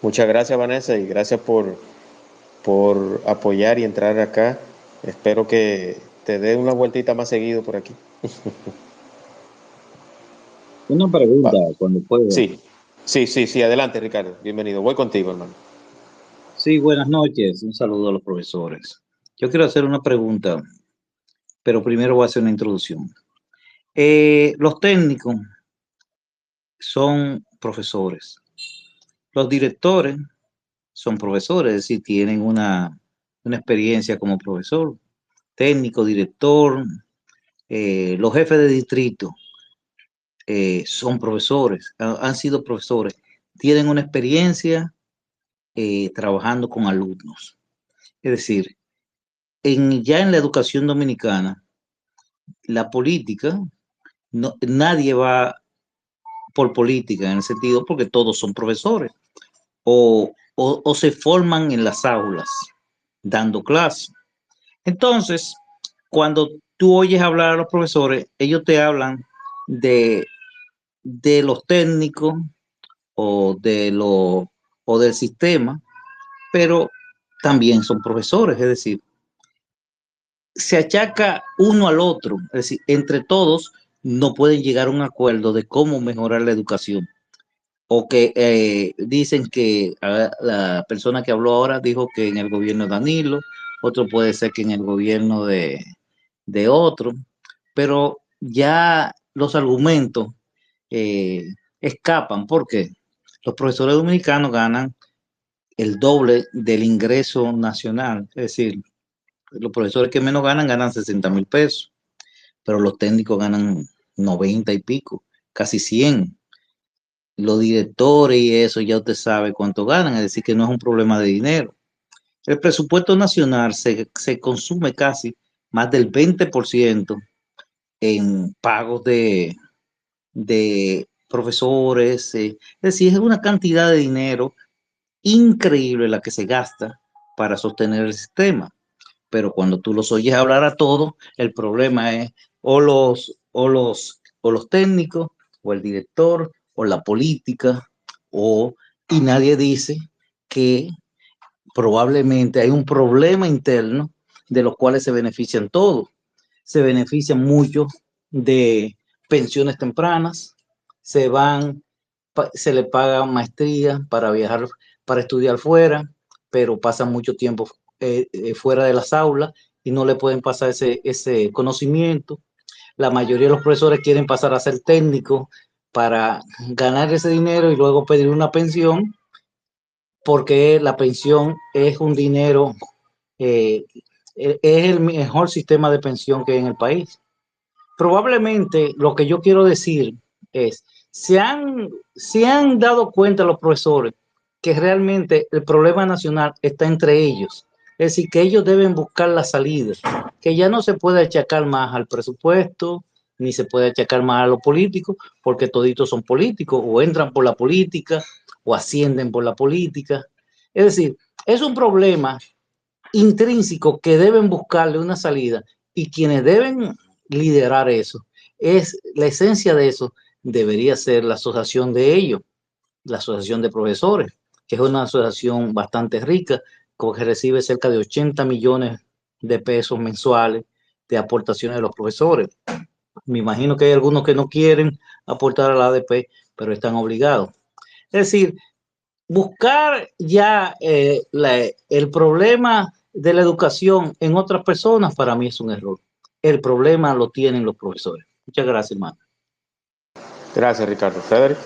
Muchas gracias, Vanessa, y gracias por apoyar y entrar acá. Espero que te dé una vueltita más seguido por aquí. Una pregunta, Va. cuando pueda. Sí, adelante, Ricardo, bienvenido. Voy contigo, hermano. Sí, buenas noches. Un saludo a los profesores. Yo quiero hacer una pregunta, pero primero voy a hacer una introducción. Los técnicos son profesores. Los directores son profesores, es decir, tienen una experiencia como profesor, técnico, director. Los jefes de distrito son profesores, han sido profesores, tienen una experiencia trabajando con alumnos. Es decir, ya en la educación dominicana, la política, nadie va por política en el sentido porque todos son profesores o se forman en las aulas dando clases. Entonces, cuando tú oyes hablar a los profesores, ellos te hablan de, de los técnicos o del sistema, pero también son profesores, es decir, se achaca uno al otro, es decir, entre todos no pueden llegar a un acuerdo de cómo mejorar la educación. O que dicen que la persona que habló ahora dijo que en el gobierno de Danilo, otro puede ser que en el gobierno de otro, pero ya los argumentos eh, escapan porque los profesores dominicanos ganan el doble del ingreso nacional, es decir, los profesores que menos ganan 60,000 pesos, pero los técnicos ganan 90 y pico, casi 100. Los directores y eso ya usted sabe cuánto ganan, es decir, que no es un problema de dinero. El presupuesto nacional se consume casi más del 20% en pagos de profesores, es decir, es una cantidad de dinero increíble la que se gasta para sostener el sistema. Pero cuando tú los oyes hablar a todos, el problema es o los técnicos, o el director, o la política, y nadie dice que probablemente hay un problema interno de los cuales se benefician todos. Se benefician mucho de pensiones tempranas, se le paga maestría para viajar, para estudiar fuera, pero pasan mucho tiempo fuera de las aulas y no le pueden pasar ese conocimiento. La mayoría de los profesores quieren pasar a ser técnicos para ganar ese dinero y luego pedir una pensión, porque la pensión es un dinero, es el mejor sistema de pensión que hay en el país. Probablemente lo que yo quiero decir es, se han dado cuenta los profesores que realmente el problema nacional está entre ellos. Es decir, que ellos deben buscar la salida, que ya no se puede achacar más al presupuesto, ni se puede achacar más a los políticos, porque toditos son políticos, o entran por la política, o ascienden por la política. Es decir, es un problema intrínseco que deben buscarle una salida, y quienes deben liderar eso, es la esencia de eso, debería ser la asociación de ellos, la asociación de profesores, que es una asociación bastante rica, que recibe cerca de 80 millones de pesos mensuales de aportaciones de los profesores. Me imagino que hay algunos que no quieren aportar a la ADP, pero están obligados. Es decir, buscar ya el problema de la educación en otras personas, para mí es un error. El problema lo tienen los profesores. Muchas gracias, hermano. Gracias, Ricardo. Frederick.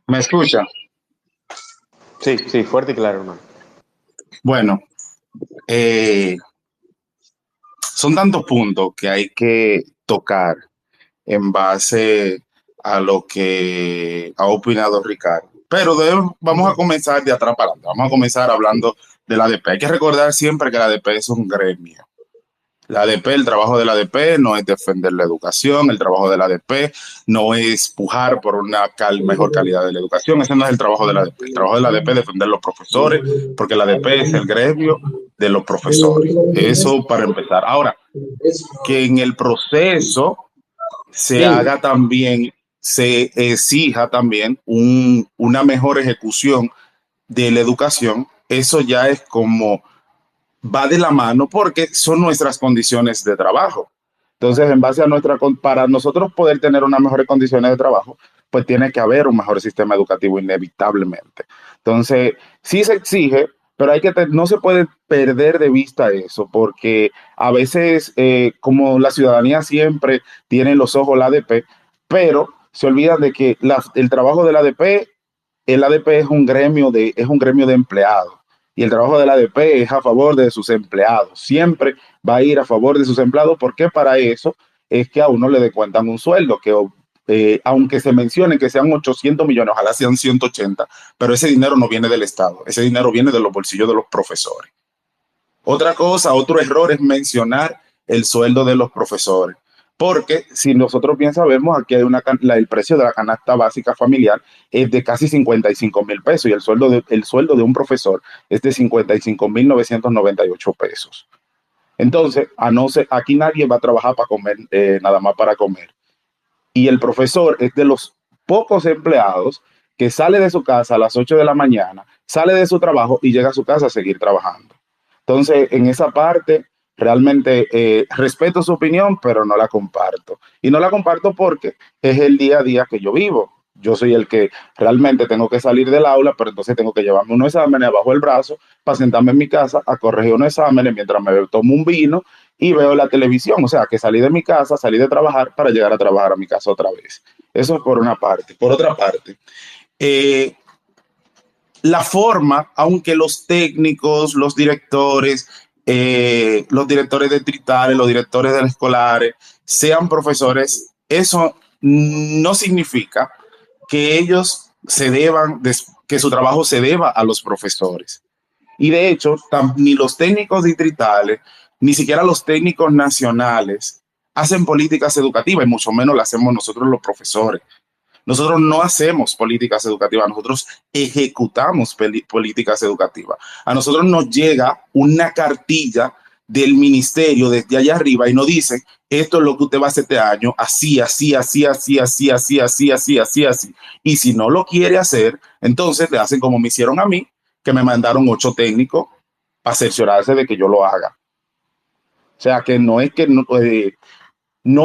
¿Me escucha? Sí, sí, fuerte y claro, hermano. Bueno, son tantos puntos que hay que tocar en base a lo que ha opinado Ricardo. Pero vamos a comenzar de atrás para adelante. Vamos a comenzar hablando de la ADP. Hay que recordar siempre que la ADP es un gremio. La ADP, el trabajo de la ADP no es defender la educación, el trabajo de la ADP no es pujar por una mejor calidad de la educación, ese no es el trabajo de la ADP. El trabajo de la ADP es defender a los profesores, porque la ADP es el gremio de los profesores. Eso para empezar. Ahora, que en el proceso se haga también, se exija también una mejor ejecución de la educación, eso ya es como va de la mano porque son nuestras condiciones de trabajo. Entonces, en base a para nosotros poder tener unas mejores condiciones de trabajo, pues tiene que haber un mejor sistema educativo inevitablemente. Entonces, sí se exige, pero no se puede perder de vista eso, porque a veces, como la ciudadanía siempre tiene los ojos la ADP, pero se olvidan de que el trabajo de la ADP, el ADP es un gremio de empleados y el trabajo de la ADP es a favor de sus empleados. Siempre va a ir a favor de sus empleados porque para eso es que a uno le descuentan un sueldo que aunque se mencione que sean 800 millones, ojalá sean 180, pero ese dinero no viene del Estado, ese dinero viene de los bolsillos de los profesores. Otra cosa, otro error es mencionar el sueldo de los profesores. Porque si nosotros bien sabemos, aquí hay el precio de la canasta básica familiar es de casi 55,000 pesos y el sueldo de un profesor es de 55,998 pesos. Entonces, aquí nadie va a trabajar para comer, nada más para comer. Y el profesor es de los pocos empleados que sale de su casa a las 8 de la mañana, sale de su trabajo y llega a su casa a seguir trabajando. Entonces, en esa parte, realmente respeto su opinión, pero no la comparto. Y no la comparto porque es el día a día que yo vivo. Yo soy el que realmente tengo que salir del aula, pero entonces tengo que llevarme unos exámenes bajo el brazo para sentarme en mi casa a corregir unos exámenes mientras me tomo un vino y veo la televisión. O sea, que salí de mi casa, salí de trabajar para llegar a trabajar a mi casa otra vez. Eso es por una parte. Por otra parte, eh, la forma, aunque los técnicos, los directores distritales, los directores de escolares sean profesores, eso no significa que ellos que su trabajo se deba a los profesores. Y de hecho, ni los técnicos distritales, ni siquiera los técnicos nacionales hacen políticas educativas, y mucho menos las hacemos nosotros los profesores. Nosotros no hacemos políticas educativas, nosotros ejecutamos políticas educativas. A nosotros nos llega una cartilla del ministerio desde allá arriba y nos dice, esto es lo que usted va a hacer este año, así, así, así, así, así, así, así, así, así, así. Y si no lo quiere hacer, entonces le hacen como me hicieron a mí, que me mandaron 8 técnicos para cerciorarse de que yo lo haga. O sea, que no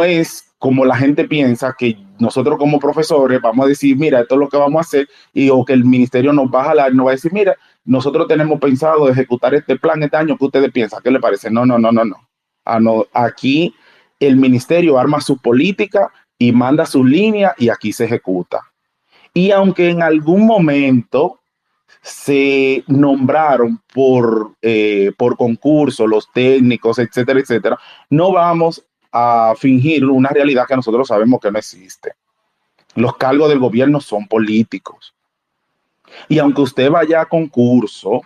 es como la gente piensa que nosotros como profesores vamos a decir, mira, esto es lo que vamos a hacer, o que el ministerio nos va a jalar y nos va a decir, mira, nosotros tenemos pensado ejecutar este plan este año, ¿qué ustedes piensan? ¿Qué les parece? No, no, no, no, no. No. Aquí el ministerio arma su política y manda su línea y aquí se ejecuta. Y aunque en algún momento se nombraron por concurso los técnicos, etcétera, etcétera, no vamos a fingir una realidad que nosotros sabemos que no existe. Los cargos del gobierno son políticos. Y aunque usted vaya a concurso,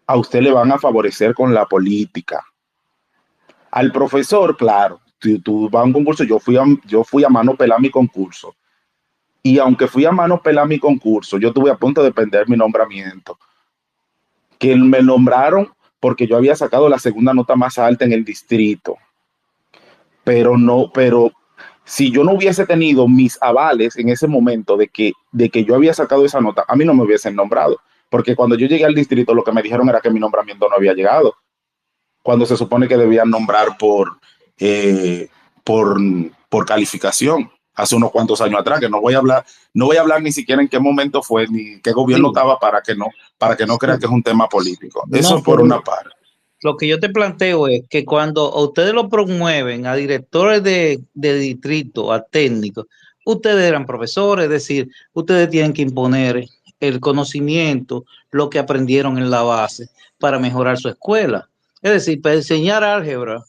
a usted le van a favorecer con la política. Al profesor, claro, si tú vas a un concurso, yo fui a mano pelada mi concurso. Y aunque fui a mano pelada mi concurso, yo estuve a punto de perder mi nombramiento. Que me nombraron porque yo había sacado la segunda nota más alta en el distrito. Pero si yo no hubiese tenido mis avales en ese momento de que yo había sacado esa nota, a mí no me hubiesen nombrado. Porque cuando yo llegué al distrito, lo que me dijeron era que mi nombramiento no había llegado. Cuando se supone que debían nombrar por calificación. Hace unos cuantos años atrás, que no voy a hablar ni siquiera en qué momento fue, ni qué gobierno estaba para que no crean que es un tema político. Eso es por una parte. Lo que yo te planteo es que cuando ustedes lo promueven a directores de distrito, a técnicos, ustedes eran profesores, es decir, ustedes tienen que imponer el conocimiento, lo que aprendieron en la base para mejorar su escuela. Es decir, para enseñar álgebra,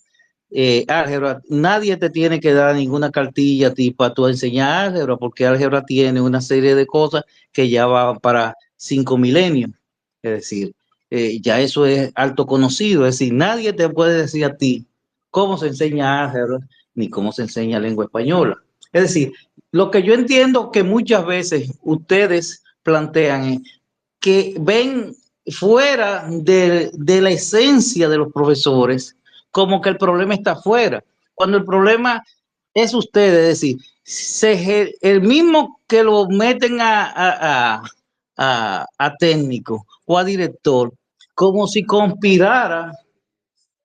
nadie te tiene que dar ninguna cartilla a ti para tú enseñar álgebra, porque álgebra tiene una serie de cosas que ya van para 5 milenios. Es decir, ya eso es alto conocido. Es decir, nadie te puede decir a ti cómo se enseña álgebra ni cómo se enseña lengua española. Es decir, lo que yo entiendo que muchas veces ustedes plantean es que ven fuera de la esencia de los profesores, como que el problema está afuera, cuando el problema es ustedes. Es decir, el mismo que lo meten a técnico o a director, como si conspirara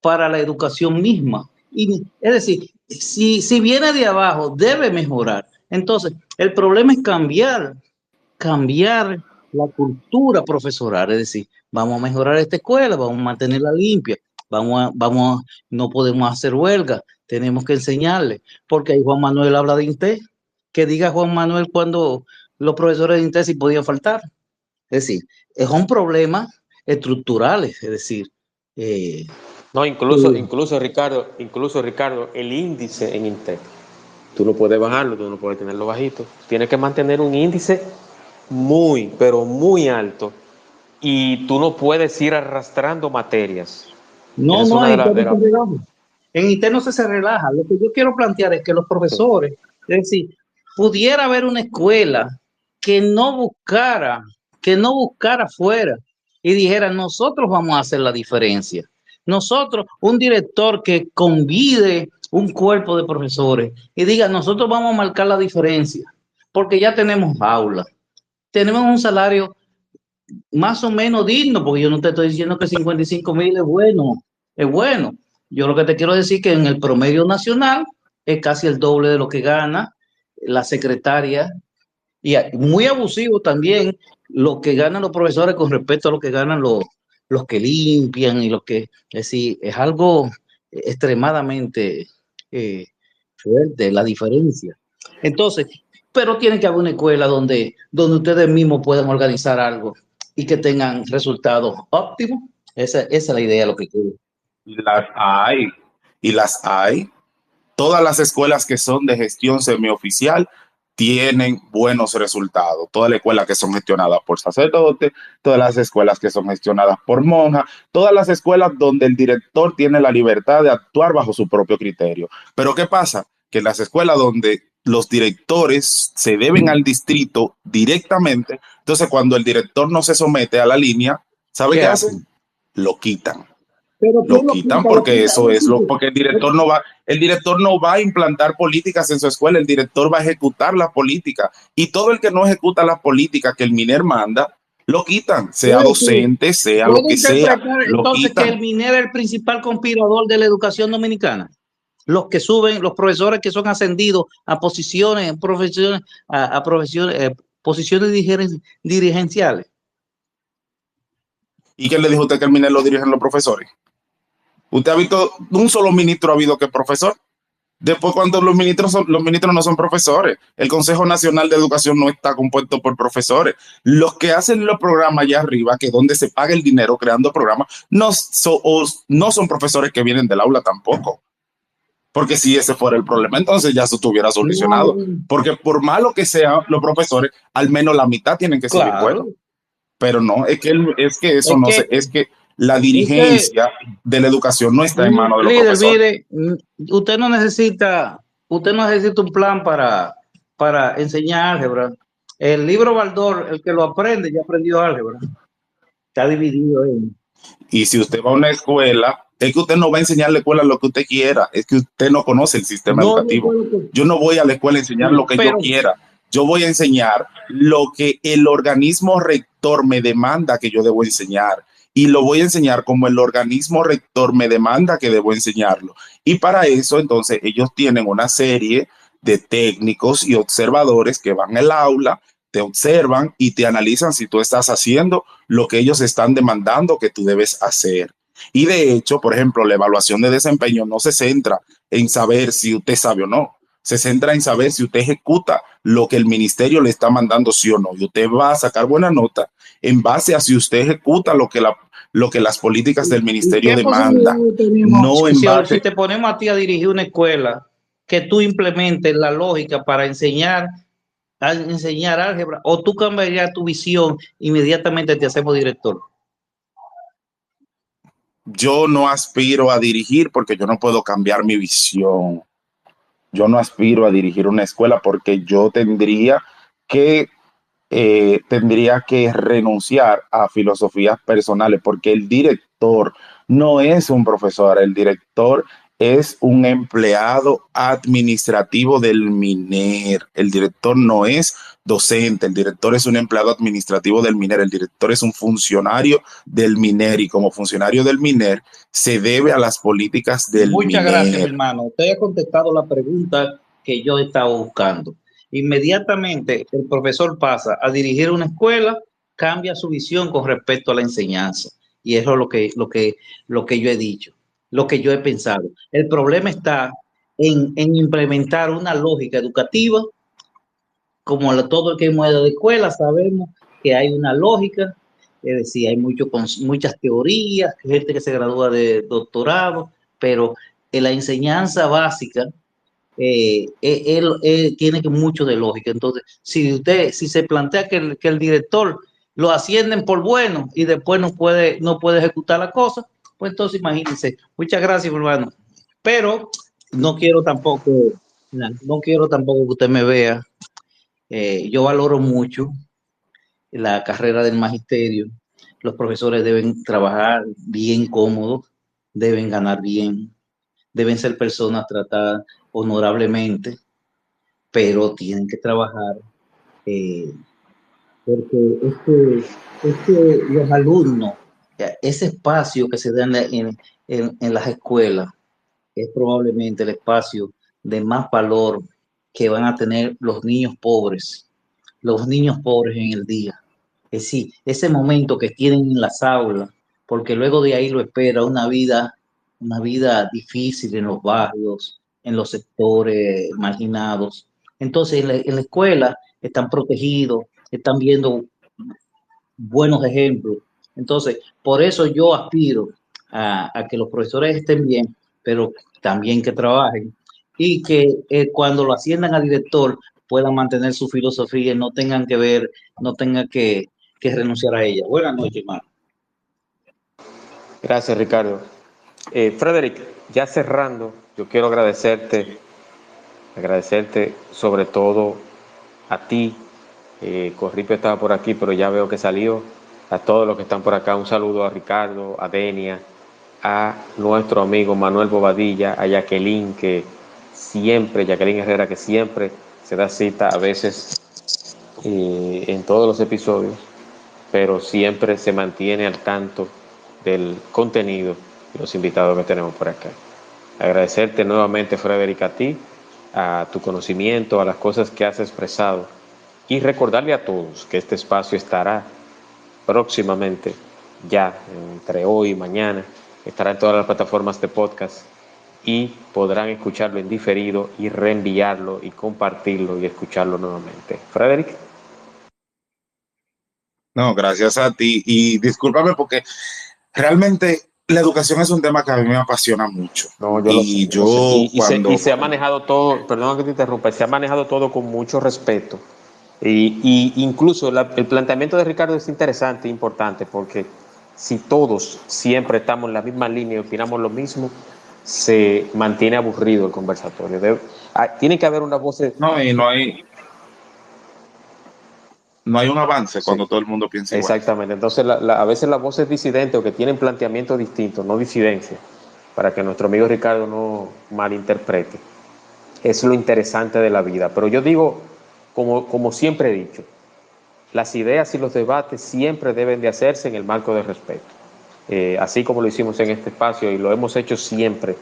para la educación misma. Y, es decir, si viene de abajo, debe mejorar. Entonces, el problema es cambiar la cultura profesoral. Es decir, vamos a mejorar esta escuela, vamos a mantenerla limpia, no podemos hacer huelga, tenemos que enseñarle, porque ahí Juan Manuel habla de INTEC, que diga Juan Manuel cuando los profesores de INTEC sí podían faltar. Es decir, es un problema estructural, es decir, No, incluso Ricardo, el índice en Intec, tú no puedes bajarlo, tú no puedes tenerlo bajito. Tienes que mantener un índice muy, pero muy alto. Y tú no puedes ir arrastrando materias. Esa es una de las... En INTEC no se relaja. Lo que yo quiero plantear es que los profesores, es decir, pudiera haber una escuela que no buscara fuera y dijera, nosotros vamos a hacer la diferencia. Nosotros, un director que convide un cuerpo de profesores y diga, nosotros vamos a marcar la diferencia, porque ya tenemos aulas, tenemos un salario más o menos digno, porque yo no te estoy diciendo que 55,000 es bueno. Yo lo que te quiero decir es que en el promedio nacional es casi el doble de lo que gana la secretaria, y muy abusivo también lo que ganan los profesores con respecto a lo que ganan los que limpian y es decir, es algo extremadamente fuerte la diferencia. Entonces, pero tiene que haber una escuela donde ustedes mismos puedan organizar algo y que tengan resultados óptimos. Esa es la idea de lo que quiero. Las hay. Todas las escuelas que son de gestión semioficial tienen buenos resultados. Todas las escuelas que son gestionadas por sacerdotes, todas las escuelas que son gestionadas por monjas, todas las escuelas donde el director tiene la libertad de actuar bajo su propio criterio. Pero ¿qué pasa? Que en las escuelas donde los directores se deben al distrito directamente, entonces cuando el director no se somete a la línea, ¿sabe qué hacen? Lo quitan. Lo quitan porque eso es porque el director no va a implantar políticas en su escuela, el director va a ejecutar la política, y todo el que no ejecuta la política que el MINER manda, lo quitan, sea docente, sea lo que sea. Entonces, que el MINER es el principal conspirador de la educación dominicana. Los que suben, los profesores que son ascendidos a posiciones dirigenciales. ¿Y quién le dijo a usted que el MINER lo dirigen los profesores? ¿Usted ha visto un solo ministro ha habido que es profesor? Después, cuando los ministros no son profesores, el Consejo Nacional de Educación no está compuesto por profesores. Los que hacen los programas allá arriba, que es donde se paga el dinero creando programas, no son profesores que vienen del aula tampoco. Porque si ese fuera el problema, entonces ya se estuviera solucionado. Porque por malo que sean los profesores, al menos la mitad tienen que subir vuelo. Pero no, es que la dirigencia de la educación no está en manos de los profesores. Mire, usted no necesita un plan para enseñar álgebra. El libro Baldor, el que lo aprende, ya aprendió álgebra. Está dividido en. Y si usted va a una escuela, es que usted no va a enseñar a la escuela lo que usted quiera, es que usted no conoce el sistema educativo. Yo no voy a la escuela a enseñar lo que yo quiera. Yo voy a enseñar lo que el organismo rector me demanda que yo debo enseñar. Y lo voy a enseñar como el organismo rector me demanda que debo enseñarlo. Y para eso, entonces, ellos tienen una serie de técnicos y observadores que van al aula, te observan y te analizan si tú estás haciendo lo que ellos están demandando que tú debes hacer. Y de hecho, por ejemplo, la evaluación de desempeño no se centra en saber si usted sabe o no. se centra en saber si usted ejecuta lo que el ministerio le está mandando, sí o no. Y usted va a sacar buena nota en base a si usted ejecuta lo que las políticas del ¿Y ministerio qué demandan, posibilidades tenemos no en si base. te ponemos a ti a dirigir una escuela, que tú implementes la lógica para enseñar álgebra, o tú cambiarías tu visión, inmediatamente te hacemos director? Yo no aspiro a dirigir porque yo no puedo cambiar mi visión. Yo no aspiro a dirigir una escuela porque yo tendría que renunciar a filosofías personales, porque el director no es un profesor, el director es un empleado administrativo del MINER. El director no es docente, el director es un empleado administrativo del MINER, el director es un funcionario del MINER, y como funcionario del MINER se debe a las políticas del Muchas gracias, mi MINER. hermano. Usted ha contestado la pregunta que yo estaba buscando. Inmediatamente el profesor pasa a dirigir una escuela, cambia su visión con respecto a la enseñanza. Y eso es lo que yo he dicho, lo que yo he pensado. El problema está en implementar una lógica educativa. Como todo el que mueve de escuela, sabemos que hay una lógica, es decir, hay muchas teorías, gente que se gradúa de doctorado, pero en la enseñanza básica él tiene que mucho de lógica. Entonces, si se plantea que el director lo ascienden por bueno y después no puede ejecutar la cosa, pues entonces imagínense. Muchas gracias, hermano. Pero no quiero tampoco que usted me vea. Yo valoro mucho la carrera del magisterio. Los profesores deben trabajar bien cómodos, deben ganar bien, deben ser personas tratadas honorablemente, pero tienen que trabajar eh, porque los alumnos, ese espacio que se da en las escuelas es probablemente el espacio de más valor que van a tener los niños pobres en el día. Es decir, ese momento que tienen en las aulas, porque luego de ahí lo espera una vida difícil en los barrios, en los sectores marginados. Entonces, en la escuela están protegidos, están viendo buenos ejemplos. Entonces, por eso yo aspiro a que los profesores estén bien, pero también que trabajen y que cuando lo asciendan a director puedan mantener su filosofía y no tengan que renunciar a ella. Buenas noches, hermano. Gracias, Ricardo. Frederick, ya cerrando, yo quiero agradecerte sobre todo a ti. Corripio estaba por aquí, pero ya veo que salió. A todos los que están por acá, un saludo a Ricardo, a Denia, a nuestro amigo Manuel Bobadilla, a Jacqueline Jacqueline Herrera, que siempre se da cita a veces en todos los episodios, pero siempre se mantiene al tanto del contenido y los invitados que tenemos por acá. Agradecerte nuevamente, Frederick, a ti, a tu conocimiento, a las cosas que has expresado, y recordarle a todos que este espacio estará próximamente, ya entre hoy y mañana, estará en todas las plataformas de podcast y podrán escucharlo en diferido y reenviarlo y compartirlo y escucharlo nuevamente. Frederick. No, gracias a ti. Y discúlpame porque realmente la educación es un tema que a mí me apasiona mucho. No, yo lo sé, Y yo lo sé. yo Y cuando... se ha manejado todo, perdón que te interrumpa, se ha manejado todo con mucho respeto. Y incluso el planteamiento de Ricardo es interesante e importante, porque si todos siempre estamos en la misma línea y opinamos lo mismo, se mantiene aburrido el conversatorio. Tiene que haber una voz. No, y no hay un avance Sí, cuando todo el mundo piensa igual. exactamente. Entonces, a veces las voces disidentes o que tienen planteamientos distintos, no disidencia, para que nuestro amigo Ricardo no malinterprete. Es lo interesante de la vida. Pero yo digo, como siempre he dicho, las ideas y los debates siempre deben de hacerse en el marco de respeto. Así como lo hicimos en este espacio y lo hemos hecho siempre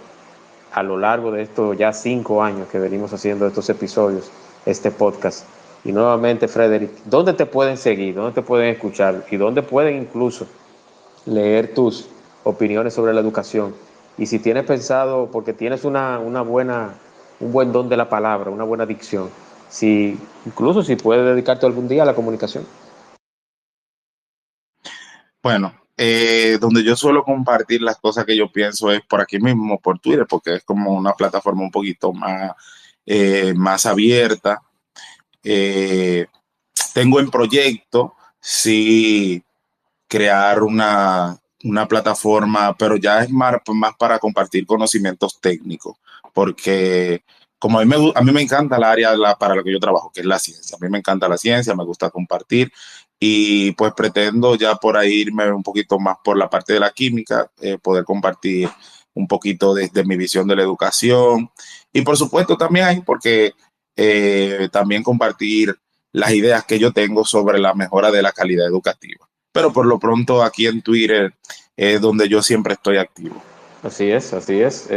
a lo largo de estos ya 5 años que venimos haciendo estos episodios, este podcast. Y nuevamente, Frederick, ¿dónde te pueden seguir? ¿Dónde te pueden escuchar? ¿Y dónde pueden incluso leer tus opiniones sobre la educación? Y si tienes pensado, porque tienes una buena un buen don de la palabra, una buena dicción. Incluso si puedes dedicarte algún día a la comunicación. Bueno, donde yo suelo compartir las cosas que yo pienso es por aquí mismo, por Twitter, porque es como una plataforma un poquito más abierta. Eh, Tengo en proyecto, sí, crear una plataforma, pero ya es más para compartir conocimientos técnicos, porque como a mí me encanta el área para la que yo trabajo, que es la ciencia. A mí me encanta la ciencia, me gusta compartir y pues pretendo ya por ahí irme un poquito más por la parte de la química, poder compartir un poquito desde mi visión de la educación y por supuesto también hay porque también compartir las ideas que yo tengo sobre la mejora de la calidad educativa. Pero por lo pronto aquí en Twitter es donde yo siempre estoy activo. Así es, así es.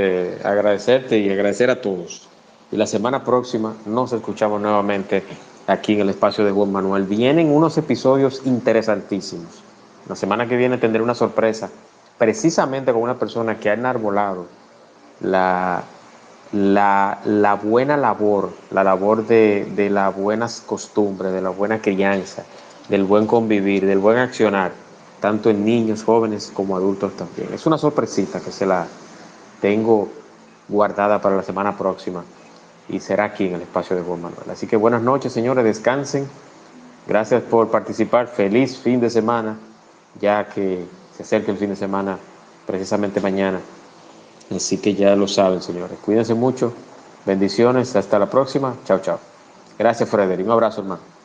Agradecerte y agradecer a todos. Y la semana próxima nos escuchamos nuevamente aquí en el espacio de Juan Manuel. Vienen unos episodios interesantísimos. La semana que viene tendré una sorpresa, precisamente con una persona que ha enarbolado la, la buena labor, la labor de las buenas costumbres, de la buena crianza, del buen convivir, del buen accionar, tanto en niños, jóvenes como adultos también. Es una sorpresita que se la tengo guardada para la semana próxima y será aquí en el espacio de Juan Manuel. Así que buenas noches, señores, descansen. Gracias por participar. Feliz fin de semana, ya que se acerca el fin de semana precisamente mañana. Así que ya lo saben, señores. Cuídense mucho. Bendiciones. Hasta la próxima. Chao, chao. Gracias, Frederick. Un abrazo, hermano.